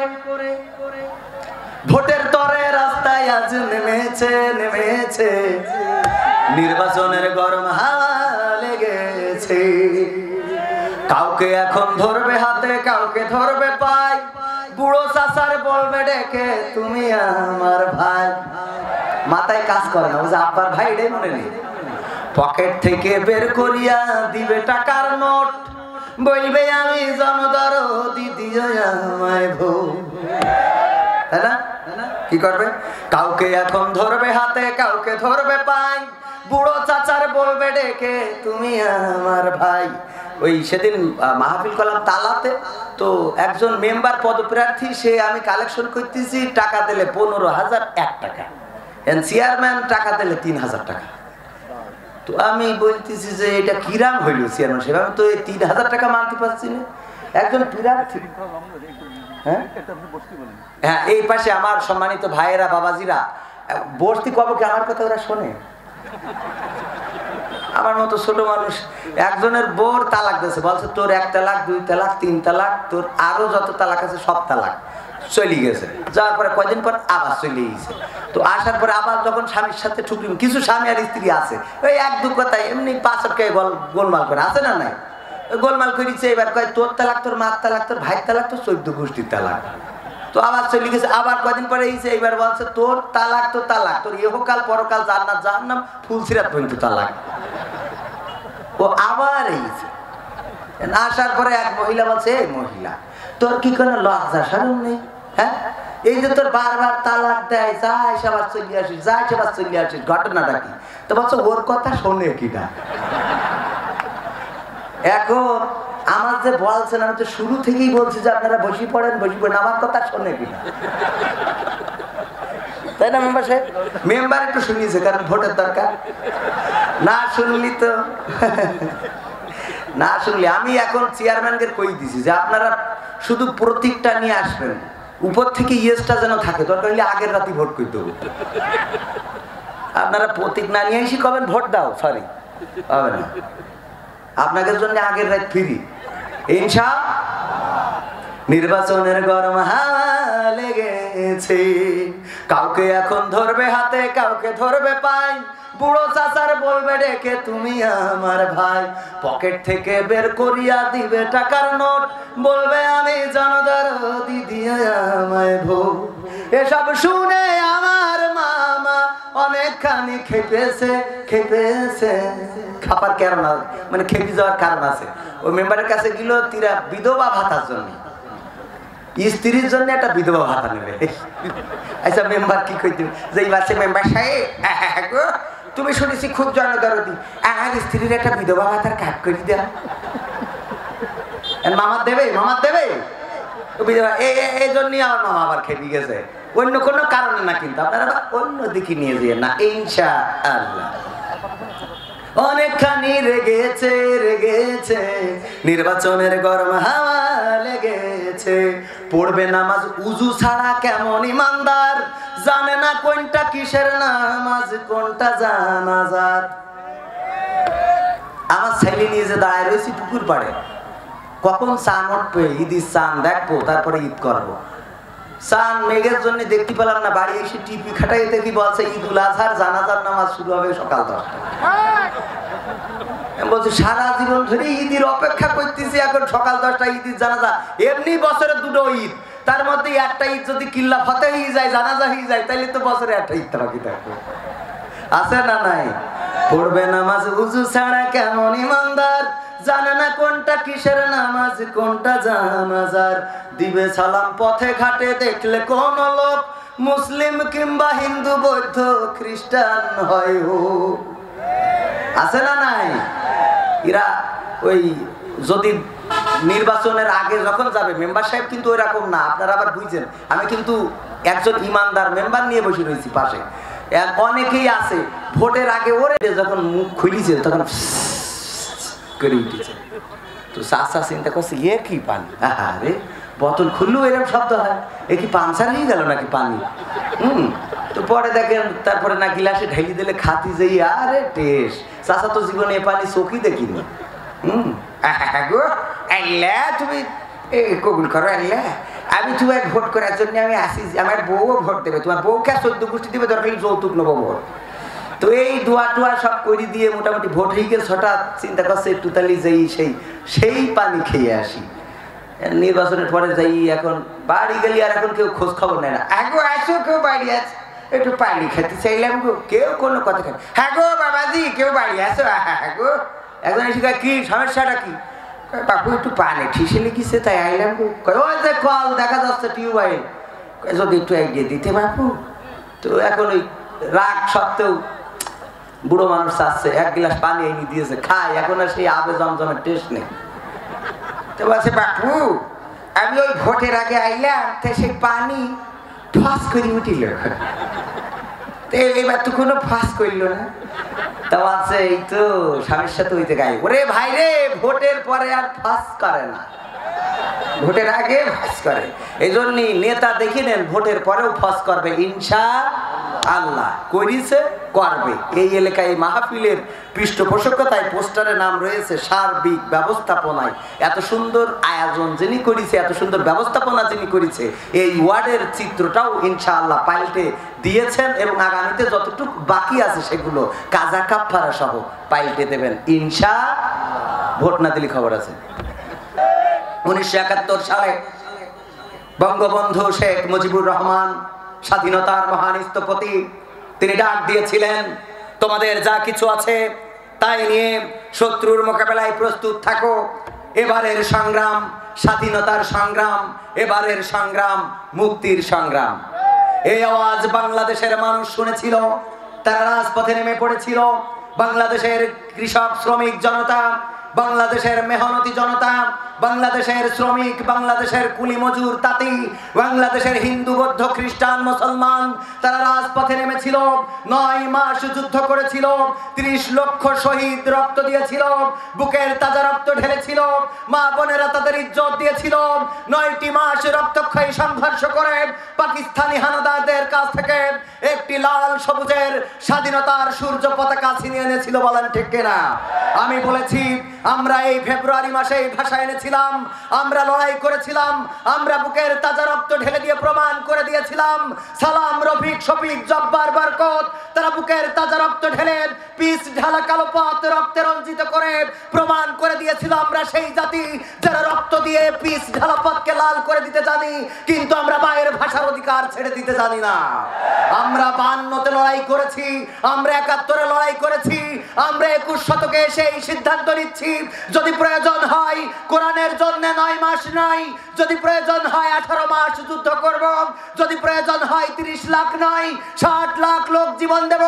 ভোটের তরে রাস্তায় আজ নেমেছে নেমেছে, নির্বাচনের গরম হাওয়া লেগেছে। কাউকে এখন ধরবে হাতে, কাউকে ধরবে পায়, বুড়ো চাচার বলবে ডেকে তুমি আমার ভাই। মাথায় কাজ করে না, বুঝে আব্বার ভাই এটাই মনে নেই। পকেট থেকে বের করিয়া দিবে টাকার নোট, বলবে আমি জনদরদি দিও আমায় ভোট। তাই না? কি করবে? কাউকে এখন ধরবে হাতে, কাউকে ধরবে পায়, বুড়ো চাচার বলবে ডেকে তুমি আমার ভাই। ওই সেদিন মাহফিল করলাম তালাতে, তো একজন মেম্বার পদপ্রার্থী, সে আমি কালেকশন করতেছি, টাকা দিলে 15,001 টাকা, চেয়ারম্যান টাকা দিলে 3,000 টাকা। তো আমি বলতেছি যে এটা কিরাম হইল চেয়ারম্যান সাহেব, আমি তো এই 3,000 টাকা মানতে পারছি না, একজন প্রার্থী। হ্যাঁ, এই পাশে আমার সম্মানিত ভাইয়েরা বাবাজিরা বসতি কবে কি আমার কথা ওরা শোনে? আমার মতো ছোট মানুষ, একজনের বোর তালাক দিয়েছে, বলছে তোর 1 তালাক 2 তালাক 3 তালাক, তোর আরো যত তালাক আছে সব তালাক। চলে গেছে। যাওয়ার পরে কয়দিন পর আবার চলে গেছে। তো আসার পরে আবার যখন স্বামীর সাথে ঠুকলি, কিছু স্বামী আর স্ত্রী আছে ওই এক দু কথায় এমনি পাঁচকে গোলমাল করে, আছে না নাই? গোলমাল করেছে, এবার কয় তোর তালাক, তোর মার তালাক, তোর ভাইয়ের তালাক, তোর 14 গোষ্ঠীর তালাক। তো আবার চলে গেছে। আবার কয়দিন পরে এইছে, এইবার বলছে তোর তালাক তো তালাক, তোর ইহকাল পরকাল জান্নাত জাহান্নাম ফুলসিরাত পর্যন্ত তালাক। ও আবার এইছে। আসার পরে এক মহিলা বলছে, এই মহিলা তোর কি কোনো লজ্জা শরম নেই? হ্যাঁ, এই যে তোর বারবার তালাক দেয়, যাই সবার চলে আসিস, যাই সবার চলে আসিস, ঘটনাটা কি? তো বলছো ওর কথা শোনে কিনা। এখন আমার যে বলছেন, আমি তো শুরু থেকেই বলছি যে আপনারা বসে পড়েন, আমার কথা শোনে কিনা, তাই না মেম্বার সাহেব? মেম্বার একটু শুনিয়েছে, কারণ ভোটের দরকার। না শুনলি তো না শুনলে আমি এখন চেয়ারম্যানকে কই দিছি যে আপনারা শুধু প্রতীকটা নিয়ে আসবেন, উপর থেকে ইয়েসটা যেন থাকে, দরকার হলে আগের রাতে ভোট করে দেবো। আপনারা প্রতীক না নিয়ে এসে কবেন ভোট দাও, সরি হবে না, আপনাদের জন্য আগের রাত ফ্রি ইনশাআল্লাহ। নির্বাচনের গরম হাওয়া লেগেছে, কাউকে এখন ধরবে হাতে, কাউকে ধরবে পায়, বুড়ো চাচার বলবে ডেকে তুমি আমার ভাই, পকেট থেকে বের করিয়া দিবে টাকার নোট, বলবে আমি জনতার দিদি আমায় ভোট। এসব শুনে আমার মামা অনেকখানি খেপেছে। খাবার কারণ মানে খেপে যাওয়ার কারণ আছে। ওই মেম্বারের কাছে গেল তিরা বিধবা ভাতার জন্য, স্ত্রীর জন্য একটা বিধবা ভাতা নেবে। আচ্ছা মেম্বার কি কইতে যে বাসে মেম্বার সাহেব তুমি শুনেছি খুব জনদরদি, আমার স্ত্রীর একটা বিধবা ভাতার কাট করে দেয়া। মামার দেবে বিধবা, এই জন্যই আমার মামা আবার খেপে গেছে, অন্য কোনো কারণে না। কিন্তু আপনারা অন্য দিকে নিয়ে যেয়ে না, ইনশাআল্লাহ। অনেকখানি রেগেছে, নির্বাচনের গরম হাওয়া লেগেছে, পড়বে নামাজ উজু ছাড়া কেমন ইমানদার, জানে না কোনটা কিসের নামাজ, কোনটা জানাজাত। আমার ছেলে নিয়ে যে দাঁড়ায় রয়েছি পুকুর পাড়ে, কখন চান উঠবে, ঈদের চান দেখবো, তারপরে ঈদ করবো। চান মেঘের জন্য দেখতে পেলাম না, বাড়ি এসে টিপি খাটাই দেখি বলছে ঈদুল আজহার জানাজার নামাজ শুরু হবে সকাল 10টায়। বলছি সারা জীবন ধরে ঈদের অপেক্ষা করতেছি, এখন সকাল 10টায় ঈদের জানাজা। এমনি বছরে দুটো ঈদ, তার মধ্যে একটা ঈদ যদি কিল্লা ফতে হয়ে যায়, জানাজা হয়ে যায়, তাহলে তো বছরে একটা ঈদ বাকি থাকবে, আছে না নাই? পড়বে নামাজ উজু ছাড়া কেমন ইমানদার, জানে না কোনটা কিসের নামাজ, কোনটা জানাজার, দিবে সালাম পথে ঘাটে দেখলে কোন লোক, মুসলিম কিংবা হিন্দু বৌদ্ধ খ্রিস্টান হয় হোক, আছে না নাই? এরা ওই যদি নির্বাচনের আগে যখন যাবে, মেম্বার সাহেব কিন্তু ওই রকম না, আপনারা আবার বুঝছেন। আমি কিন্তু একজন ইমানদার মেম্বার নিয়ে বসে রয়েছি পাশে, অনেকেই আছে ভোটের আগে ওরে যখন মুখ খুলিছে তখন করে উঠেছে। তো চাচা চিন্তা করছে এ কি পানি, আরে বোতল খুললেও এরকম শব্দ হয়, এ কি পাংচার হয়ে গেল নাকি পানি। তো পরে দেখেন তারপরে না গিলাসে ঢেলে দিলে খাতি যাই, আরে টেস্ট। চাচা তো জীবনে এ পানি চোখই দেখিনি। গো আল্লাহ তুমি কবুল করো আল্লাহ, আমি তোমার ভোট করার জন্য আমি আসি, আমার বউও ভোট দেবে, তোমার বউকে 14 গোষ্ঠী দেবে, দরকার যৌতুক নেবো ভোট। তো এই দোয়া টোয়া সব করে দিয়ে মোটামুটি ভোট হয়ে গেছে, হঠাৎ চিন্তা করছে একটু তালি যাই সেই পানি খেয়ে আসি। নির্বাচনের পরে যাই, এখন বাড়ি গেলি আর এখন কেউ খোঁজ খবর নেয় না। আগো আসো, কেউ বাড়ি আছে, একটু পানি খেতে চাইলাম গো, কেউ কোনো কথা খায়। হ্যাঁ গো বাবাজি, কেউ বাড়ি আসো। হ্যাঁ গো, একজন এসে কি সমস্যাটা কি? বাপু একটু পানি ঠিসে লিখেছে তাই আইলাম গো। ওই যে কল দেখা যাচ্ছে টিউবওয়েল, যদি একটু এগিয়ে দিতে বাপু। তো এখন ওই রাগ সত্ত্বেও বুড়ো মানুষ চাচ্ছে, 1 গ্লাস পানি এনে দিয়েছে, খায়, এখন আর সেই আবে জমজমের টেস্ট নেই। তো বলছে বাপু আমি ওই ভোটের আগে আইলাম, তো সেই পানি ফাঁস করে উঠিল, এবার তো কোনো ফাঁস করল না। তা বলছে এই তো স্বামীর সাথে হইতে গায়ে, ওরে ভাই রে, ভোটের পরে আর ফাঁস করে না, ভোটের আগে ফাঁস করে। এই জন্যই নেতা দেখে নেন, ভোটের পরেও ফাঁস করবে ইনশাআল্লাহ। আল্লাহ করিছে, করবে। এই এলাকায় এই মাহফিলের পৃষ্ঠপোষকতায় পোস্টারে নাম রয়েছে সার্বিক ব্যবস্থাপনায়। এত সুন্দর আয়োজন যিনি করেছে, এত সুন্দর ব্যবস্থাপনা যিনি করেছে, এই ওয়ার্ডের চিত্রটাও ইনশাআল্লাহ পাল্টে দিয়েছেন এবং আগামীতে যতটুকু বাকি আছে সেগুলো কাজা কাফারা সহ পাল্টে দেবেন ইনশাআল্লাহ। ভোট না দিলে খবর আছে 1971 সালে বঙ্গবন্ধু শেখ মুজিবুর রহমান স্বাধীনতার মহান স্থপতি, তিনি ডাক দিয়েছিলেন তোমাদের যা কিছু আছে তাই নিয়ে শত্রুর মোকাবেলায় প্রস্তুত থাকো। এবারের সংগ্রাম স্বাধীনতার সংগ্রাম, এবারের সংগ্রাম মুক্তির সংগ্রাম। এই আওয়াজ বাংলাদেশের মানুষ শুনেছিল, তারা রাজপথে নেমে পড়েছিল। বাংলাদেশের কৃষক শ্রমিক জনতা, বাংলাদেশের মেহনতি জনতা, বাংলাদেশের শ্রমিক, বাংলাদেশের কুলি মজুর তাঁতি, বাংলাদেশের হিন্দু বৌদ্ধ খ্রিস্টান মুসলমান, তারা রাজপথে নেমেছিল। 9 মাস যুদ্ধ করেছিল, 30 লক্ষ শহীদ রক্ত দিয়েছিল, বুকের তাজা রক্ত ঢেলেছিল, মা বোনেরা তাদের ইজ্জত দিয়েছিল। 9টি মাস রক্তক্ষয়ী সংঘর্ষ করে পাকিস্তানি হানাদারদের কাছ থেকে একটি লাল সবুজের স্বাধীনতার সূর্য পতাকা ছিনিয়ে এনেছিল। বলেন ঠিক কিনা? আমি বলেছি আমরা এই ফেব্রুয়ারি মাসে এই ভাষা এনেছিলাম, আমরা লড়াই করেছিলাম, আমরা বুকের তাজা রক্ত ঢেলে দিয়ে প্রমাণ করে দিয়েছিলাম। সালাম, রফিক, শফিক, জব্বার, বরকত, তারা বুকের তাজা রক্ত ঢেলে পিচ ঢালা কালো পথ রক্তে রঞ্জিত করে প্রমাণ করে দিয়েছিল আমরা সেই জাতি যারা রক্ত দিয়ে পিচ ঢালা পথকে লাল করে দিতে জানি, কিন্তু আমরা মায়ের ভাষার অধিকার ছেড়ে দিতে জানি না। আমরা 52-তে লড়াই করেছি, আমরা 71-এ লড়াই করেছি, আমরা 21 শতকে সেই সিদ্ধান্ত নিচ্ছি যদি প্রয়োজন হয় কোরআনের জন্য 9 মাস নাই, যদি প্রয়োজন হয় 18 মাস যুদ্ধ করব, যদি প্রয়োজন হয় 30 লাখ নয় 60 লাখ লোক জীবন দেব,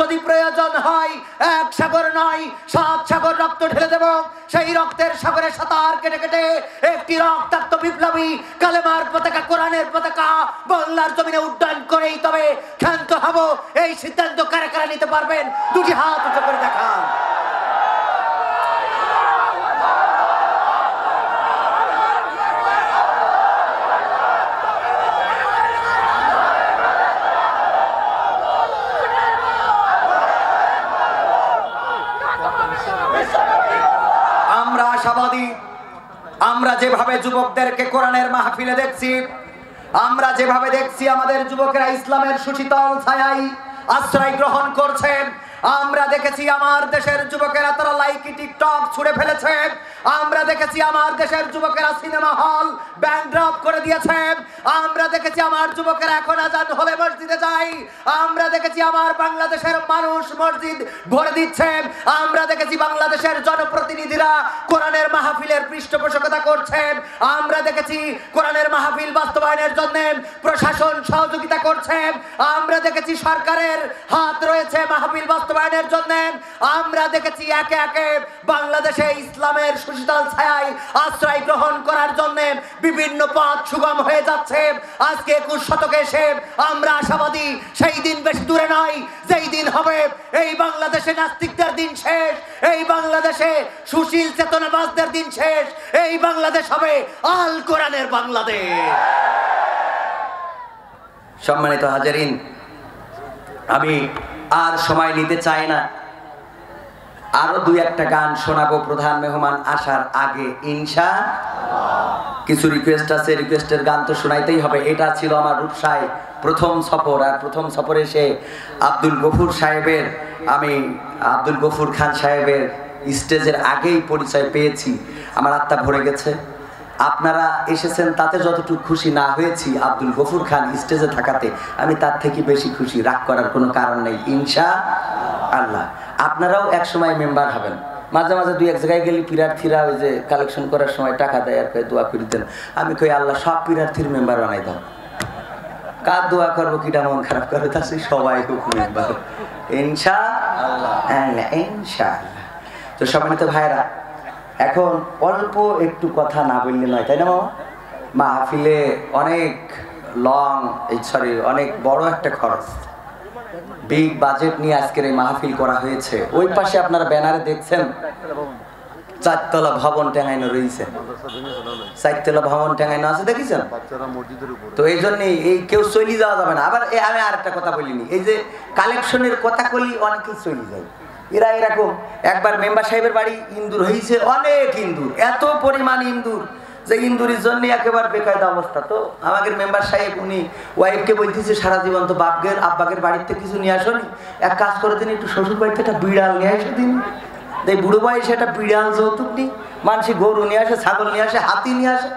যদি প্রয়োজন হয় 1 সাগর নয় 7 সাগর রক্ত ঢেলে দেব। সেই রক্তের সাগরে সাঁতার কেটে কেটে একটি রক্তাক্ত বিপ্লবী কালেমার পতাকা, কোরআনের পতাকা বাংলার জমিনে উড্ডয়ন করেই তবে ক্ষান্ত হব। এই সিদ্ধান্ত কারা কারা নিতে পারবেন? দুটি হাত উঁচু করে দেখান। আমরা আশাবাদী, আমরা যেভাবে যুবকদেরকে কোরআনের মাহফিলে দেখছি, আমরা যেভাবে দেখছি আমাদের যুবকেরা ইসলামের সুশীতল ছায়ায় আশ্রয় গ্রহণ করছে, আমরা দেখেছি আমার দেশের যুবকেরা তারা লাইকি টিকটক ছুড়ে ফেলেছে, আমরা দেখেছি আমার দেশের যুবকেরা সিনেমা হল ব্যাংড্রপ করে দিয়েছে, আমরা দেখেছি আমার যুবকেরা এখন আজান হলে মসজিদে যায়, আমরা দেখেছি আমার বাংলাদেশের মানুষ মসজিদ ভরে দিচ্ছে, আমরা দেখেছি বাংলাদেশের জনপ্রতিনিধিরা কোরআনের মাহফিলের পৃষ্ঠপোষকতা করছে, আমরা দেখেছি কোরআনের মাহফিল বাস্তবায়নের জন্য প্রশাসন সহযোগিতা করছে, আমরা দেখেছি সরকারের হাত রয়েছে মাহফিল বাস্তবায়নের জন্য, আমরা দেখেছি একে একে বাংলাদেশে ইসলামের সুশীতল ছায়ায় আশ্রয় গ্রহণ করার জন্য বিভিন্ন পথ সুগম হয়ে যাচ্ছে। আজকে 21 শতকে এসে আমরা আশাবাদী সেই দিন বেশি দূরে নয় যেই দিন হবে এই বাংলাদেশে নাস্তিকদের দিন শেষ, এই বাংলাদেশে সুশীল চেতনাবাজদের দিন শেষ, এই বাংলাদেশ হবে আল কোরআনের বাংলাদেশ। সম্মানিত হাজারিন, আমি আর সময় নিতে চাই না, আরো 2-1টা গান শোনাবো প্রধান মেহমান আসার আগে ইনশাআল্লাহ। কিছু রিকোয়েস্ট আছে, রিকোয়েস্টের গান তো শোনাইতেই হবে। এটা ছিল আমার রূপসায় প্রথম সফর, আর প্রথম সফরে এসে আব্দুল গফুর সাহেবের, আমি আব্দুল গফুর খান সাহেবের স্টেজের আগেই পরিচয় পেয়েছি, আমার আত্মা ভরে গেছে। আপনারা এসেছেন তাতে যতটুকু খুশি না হয়েছি, আব্দুল গফুর খান স্টেজে থাকাতে আমি তার থেকে বেশি খুশি। রাগ করার কোনো কারণ নেই ইনশাআল্লাহ। আপনারাও এক সময় মেম্বার হবেন। মাঝে মাঝে 2-1 জায়গায় গেলে প্রার্থীরা ওই যে কালেকশন করার সময় টাকা দেয় আর দোয়া করে দেন, আমি কই আল্লাহ সব প্রার্থীর মেম্বার বানাই দাও। কার দোয়া করবো, কিটা মন খারাপ করে, তা সবাই মেম্বার ইনশাআল্লাহ ইনশাআল্লাহ। তো সম্মানিত ভাইরা, এখন অল্প একটু কথা না বললে নয়, তাই না মামা? মাহফিলে অনেক অনেক বড় একটা খরচ, বিগ বাজেট নিয়ে আজকের এই মাহফিল করা হয়েছে। ওই পাশে আপনারা ব্যানারে দেখছেন 4 তলা ভবন টাঙানো রয়েছে, সাইতলা ভবন ঠেঙানো আছে দেখেছেন? তো এই জন্যই এই কেউ চলি যাওয়া যাবে না। আবার আমি আরেকটা কথা বলিনি, এই যে কালেকশনের কথা বলি অনেকেই চলি যায়, এরা এরকম। একবার মেম্বার সাহেবের বাড়ি ইন্দুর হয়েছে, অনেক ইন্দুর, এত পরিমাণ ইন্দুর যে ইন্দুরের জন্য একেবারে বেকায়দা অবস্থা। তো আমাদের মেম্বার সাহেব উনি ওয়াইফকে বলতেছে সারা জীবন তো বাপগের আব্বাগের বাড়িতে কিছু নিয়ে আসনি, এক কাজ করে দিন একটু শ্বশুর বাড়িতে একটা বিড়াল নিয়ে আসে দিন। এই বুড়ো বয়সে একটা বিড়াল যৌতুক নি, মানুষই গরু নিয়ে আসে, ছাগল নিয়ে আসে, হাতি নিয়ে আসে,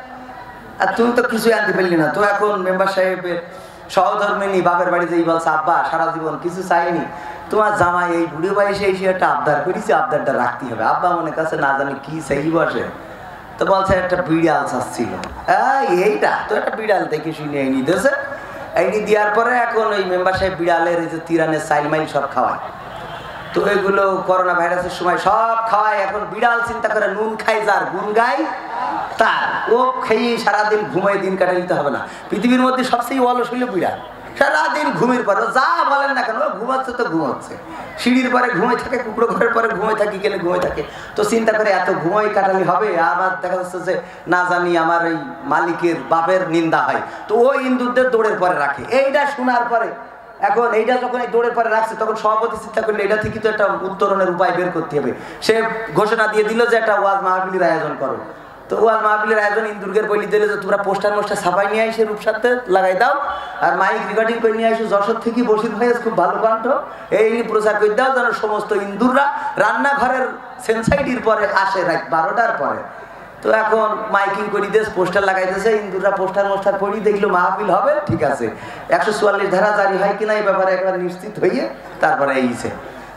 আর তুমি তো কিছুই আনতে পারলি না। তো এখন মেম্বার সাহেবের সহধর্মিনী বাপের বাড়িতে এই বলছে আব্বা সারা জীবন কিছু চাইনি, তোমার জামাই এই বুড়ো বয়সে এসে একটা আবদার করেছে, আবদারটা রাখতে হবে। আব্বা মনে কাছে না জানি কি চাই বসে, তো বলছে একটা বিড়াল চাচ্ছিল। এইটা তো একটা বিড়াল দেখে শুনে এনে দিয়েছে, এনে দেওয়ার পরে এখন ওই মেম্বার সাহেব বিড়ালের এই যে তিরানের সাইল মাইল সব খাওয়ায়। তো এগুলো করোনা ভাইরাসের সময় সব খাওয়ায়। এখন বিড়াল চিন্তা করে নুন খাই যার গুণ গাই তার, ও খেয়ে সারাদিন ঘুমাই দিন কাটাই দিতে হবে না। পৃথিবীর মধ্যে সবচেয়ে অলস হইল বিড়াল, সারাদিন ঘুমের পরে যা বলেন না কেন ও ঘুমাচ্ছে তো ঘুমাচ্ছে, সিঁড়ির পরে ঘুমাই থাকে, কুকুরো ঘরের পরে ঘুমাই থাকি, কেন ঘুমাই থাকে। তো চিন্তা করে এত ঘুমাই কাটালি হবে, আবার দেখা যাচ্ছে যে না জানি আমার এই মালিকের বাপের নিন্দা হয়, তো ওই ইন্দুরদের দৌড়ের পরে রাখে। এইটা শোনার পরে এখন এইটা যখন এই দৌড়ের পরে রাখছে, তখন সভাপতি চিন্তা করলে এটা থেকে তো একটা উত্তরণের উপায় বের করতে হবে। সে ঘোষণা দিয়ে দিল যে একটা ওয়াজ মাহফিলের আয়োজন করো। তো ওয়াজ মাহফিলের আয়োজন ইন্দুরগের বলি দিলে যে তোমরা পোস্টার মোস্টার ছাপাই নিয়ে এসে রূপসাতে লাগাই দাও, আর মাইক রেকর্ডিং করে নিয়ে আসো যশোর থেকে, বসির ভাই খুব ভালো কণ্ঠ, এই প্রচার করে দাও যেন সমস্ত ইন্দুররা রান্নাঘরের সেন্সাইটির পরে আসে রাত 12টার পরে। তো এখন মাইকিং করি দেশ, পোস্টার লাগাইতেছে, ইন্দুররা পোস্টার মোস্টার পড়ি, দেখলো মাহফিল হবে, ঠিক আছে। 144 ধারা জারি হয় কিনা এই ব্যাপারে একবার নিশ্চিত হইয়ে তারপরে এইছে।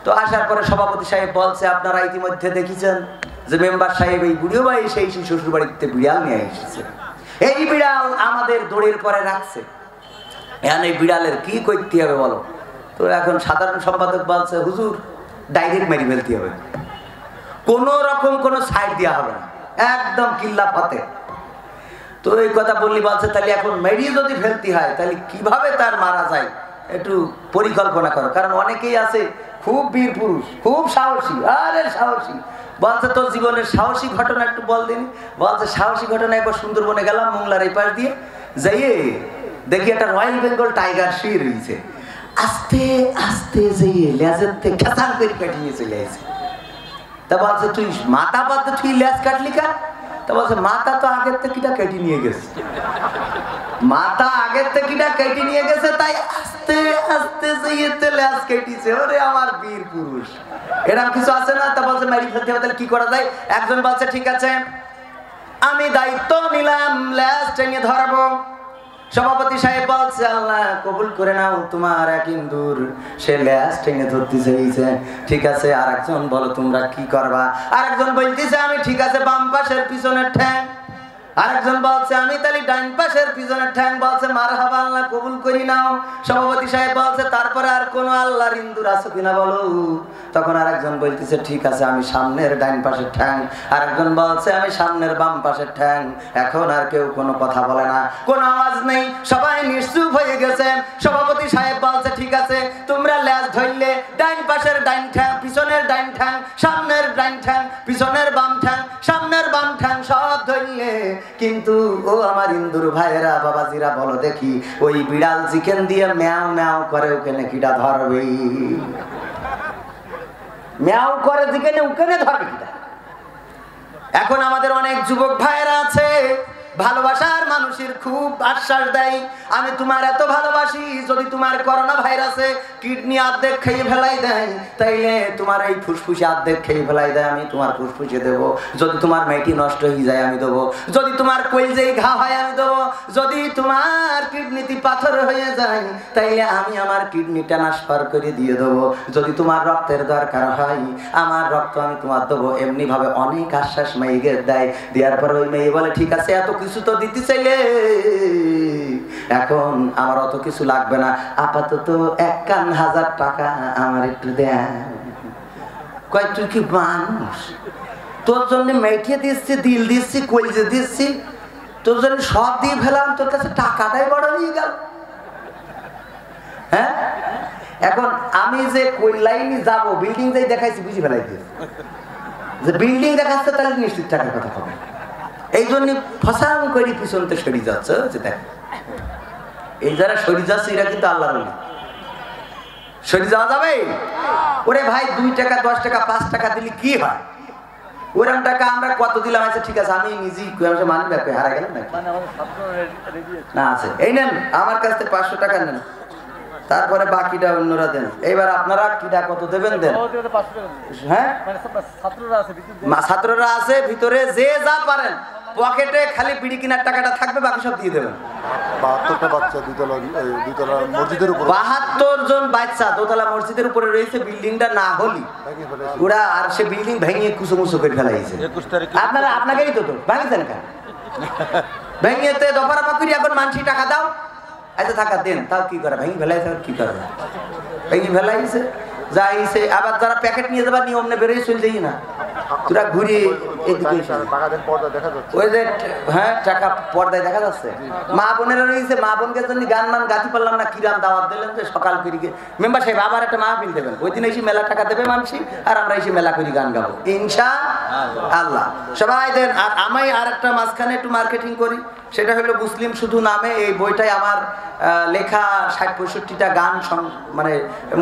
তো আসার পরে সভাপতি সাহেব বলছে আপনারা ইতিমধ্যে দেখেছেন যে মেম্বার সাহেব এই বুড়িও ভাই সেই শ্বশুর বাড়িতে বিড়াল নিয়ে এসেছে, এই বিড়াল আমাদের দৌড়ের পরে রাখছে, এখন এই বিড়ালের কি করতে হবে বলো? তো এখন সাধারণ সম্পাদক বলছে হুজুর ডাইরেক্ট মেরে ফেলতে হবে, কোনো রকম কোনো সাইড দেওয়া হবে না, একদম কিল্লা ফতে। তো এই কথা বললি বলছে তাহলে এখন মেরিয়ে যদি ফেলতে হয় তাহলে কিভাবে তার মারা যায় একটু পরিকল্পনা করো, কারণ অনেকেই আছে খুব বীর পুরুষ, খুব সাহসী, আরে সাহসী। বলছে তোর জীবনের সাহসী ঘটনা একটু বল দিনি। বলছে সাহসী ঘটনা একবার সুন্দরবনে গেলাম, মোংলার এই পাশ দিয়ে যাইয়ে দেখি একটা রয়্যাল বেঙ্গল টাইগার শুয়ে রয়েছে, আস্তে আস্তে যাইয়ে লেজের থেকে খেসান করে কেটে নিয়ে চলে আসে। তা বলছে তুই মাথা বাদ তুই লেজ কাটলি কা? তা বলছে মাথা তো আগের থেকে কেটে নিয়ে গেছে, মাথা আগের থেকে কেটে নিয়ে গেছে, তাই আস্তে আস্তে যেতে লেজ কেটেছে। ওরে আমার বীর পুরুষ, এরকম কিছু আছে না? তা বলছে মারি ফেলতে হবে, তাহলে কি করা যায়? একজন বলছে ঠিক আছে আমি দায়িত্ব নিলাম, লেজ টেনে ধরবো। সভাপতি সাহেব বলছে আল্লাহ কবুল করে নাও, তোমার এক ইন্দুর সে লেজ টেনে ধরতে চাইছে, ঠিক আছে। আর একজন বলো তোমরা কি করবা? আরেকজন বলতেছে আমি ঠিক আছে বাম পাশের পিছনের ঠ্যাং, আরেকজন বলছে আমি তাহলে ডান পাশের পিছনের ঠ্যাং। বলছে মারহাবা আল্লাহ কবুল করি নাও। সভাপতি সাহেব বলছে তারপরে আর কোন আল্লাহর ইন্দুর আছে কিনা বলো? তখন আরেকজন বলতেছে ঠিক আছে আমি সামনের ডান পাশের ঠ্যাং, আরেকজন বলছে আমি সামনের বাম পাশের ঠ্যাং। এখন আর কেউ কোনো কথা বলে না, কোনো আওয়াজ নেই, সবাই নিশ্চুপ হয়ে গেছে। সভাপতি সাহেব বলছে ঠিক আছে তোমরা লেজ ধরলে, ডান পাশের ডান ঠ্যাং, পিছনের ডান ঠ্যাং, সামনের ডান ঠ্যাং, পিছনের বাম ঠ্যাং, সামনের বাম ঠ্যাং সব ধরলে, কিন্তু ও আমার ইন্দুর ভাইয়েরা বাবাজিরা বলো দেখি ওই বিড়াল চিকেন দিয়ে ম্যাও ম্যাও করে ওখানে কিটা ধরবে? ম্যাও করে চিকেনে ওখানে ধরবে কিটা? এখন আমাদের অনেক যুবক ভাইয়েরা আছে ভালোবাসার মানুষের খুব আশ্বাস দেয় আমি তোমার এত ভালোবাসি, যদি তোমার করোনা ভাইরাসে কিডনি অর্ধেক খেয়ে ফেলাই দেয় তাইলে তোমার এই ফুসফুসে অর্ধেক খেয়ে ফেলাই দেয় আমি তোমার ফুসফুসে দেবো, যদি তোমার মেয়েটি নষ্ট হয়ে যায় আমি দেবো, যদি তোমার কলজেই ঘা হয় আমি দেবো, যদি তোমার কিডনিতে পাথর হয়ে যায় তাইলে আমি আমার কিডনি ট্রান্সফার করে দিয়ে দেবো, যদি তোমার রক্তের দরকার হয় আমার রক্ত আমি তোমার দেবো। এমনি ভাবে অনেক আশ্বাস মেয়েকে দেয়। দেওয়ার পর ওই মেয়ে বলে ঠিক আছে এত কিছু তো দিতে চাইলে এখন আমার অত কিছু লাগবে না, আপাতত 51,000 টাকা আমার একটু দেন। কয় তুই কি মানুষ? তোর জন্য মেয়েকে দিচ্ছি, দিল দিচ্ছি, কলজে দিচ্ছি, তোর জন্য সব দিয়ে ফেলাম, তোর কাছে টাকাটাই বড় হয়ে গেল। হ্যাঁ এখন আমি যে কোন লাইনে যাবো, বিল্ডিং যাই দেখাইছি বুঝি ফেলাই দিয়ে যে বিল্ডিং দেখাচ্ছে তাহলে নিশ্চিত টাকার কথা হবে। এই জন্য ফসাং করে পিছনতে সরি যাচ্ছে, দেখ এই যারা সরি যাচ্ছে এরা কিন্তু আল্লাহর ওলি। সরি যাওয়া যাবে? ওরে ভাই 2 টাকা 10 টাকা 5 টাকা দিলে কি হয়? ওরকম টাকা আমরা কত দিলাম? আছে ঠিক আছে, আমি নিজেই মানি ব্যাপে হারা গেলাম না আছে। এই নেন আমার কাছ থেকে 500 টাকা নেন, তারপরে বাকিটা অন্যরা দেন। এইবার আপনারা কিটা কত দেবেন দেন। হ্যাঁ ছাত্ররা আছে ভিতরে, যে যা পারেন পকেটে খালি বিড়ি কেনার টাকাটা থাকবে, বাকি সব দিয়ে দেবেন। 72টা বাচ্চা দুতলা মসজিদের উপরে, 72 জন বাচ্চা দোতলা মসজিদের উপরে রয়েছে। বিল্ডিংটা না হলি ওরা আর সে বিল্ডিং ভেঙে কুচুমুচু করে ফেলাইছে। আপনারা আপনাকেই তো ভাঙিছেন কেন? ভেঙেতে দফারাফা করি এখন মানসি টাকা দাও, আচ্ছা টাকা দেন, তাও কি করে ভেঙে ফেলাইছে? কি করবে? ভেঙে ফেলাইছে যাইছে। আবার যারা প্যাকেট নিয়ে যাবার নিয়ম নেই বেরোয় চলে যাই না, তোরা ঘুরে ওই যে হ্যাঁ টাকা পর্দায় দেখা যাচ্ছে। মা বোনেরা রয়েছে, মা বোনকে জন্য গান মান গাতি পারলাম না, কিরাম দাওয়াত দিলেন যে সকাল করে মেম্বার সাহেব আবার একটা মাহফিল দেবেন, ওই দিন এসে মেলা টাকা দেবে মানসি, আর আমরা এসে মেলা করে গান গাবো ইনশাআল্লাহ। সবাই দেন। আর আমি আর একটা মাঝখানে একটু মার্কেটিং করি, সেটা হলো মুসলিম শুধু নামে। এই বইটাই আমার লেখা 60-65টা গান মানে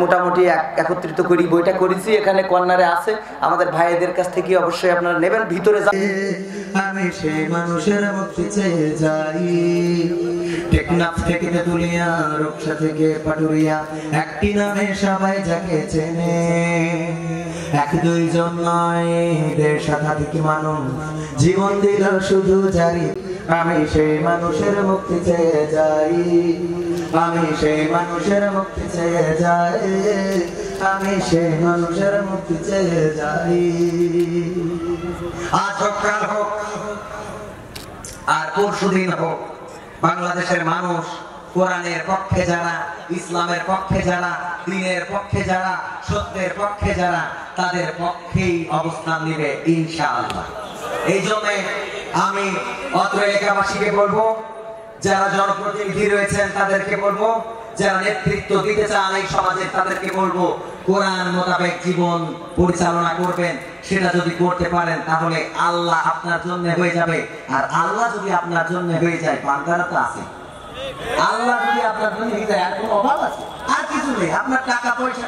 মোটামুটি একত্রিত করি, বইটা করেছি। এখানে কর্নারে আছে, আমাদের ভাইদের কাছ থেকে অবশ্যই আপনারা নেবেন। ভিতরে আমি সেই মানুষের মুক্তি চেয়ে যাই, টেকনাফ থেকে তেতুলিয়া, রূপসা থেকে পাটুরিয়া, একটি নামে সবাই যাকে চেনে। 1-2 জন নয়, 1.5 শতাধিক মানুষ জীবন দিল শুধু জারি। আমি সেই মানুষের মুক্তি চেয়ে যাই, আমি সেই মানুষের মুক্তি চেয়ে যাই, আমি সেই মানুষের মুক্তি চেয়ে যাই। আজ হোক কাল হোক আর পরশুদিন হোক, বাংলাদেশের মানুষ কোরআনের পক্ষে যারা, ইসলামের পক্ষে যারা, দ্বীনের পক্ষে যারা, সত্যের পক্ষে যারা, তাদের পক্ষেই অবস্থান নিবে ইনশাআল্লাহ। এই জন্য আমি অত্র এলাকাবাসীকে বলবো, যারা জনপ্রতিনিধি রয়েছেন তাদেরকে বলবো, যারা নেতৃত্ব দিতে চান এই সমাজে তাদেরকে বলবো, কোরআন মোতাবেক জীবন পরিচালনা করবেন। সেটা যদি করতে পারেন তাহলে আল্লাহ আপনার জন্য হয়ে যাবে। আর আল্লাহ যদি আপনার জন্য হয়ে যায়, বান্দারা তো আছে। আল্লাহ যদি আপনার জন্য হয়ে যায়, আর কোনো অভাব আছে? আর কিছু নেই। আপনার টাকা পয়সা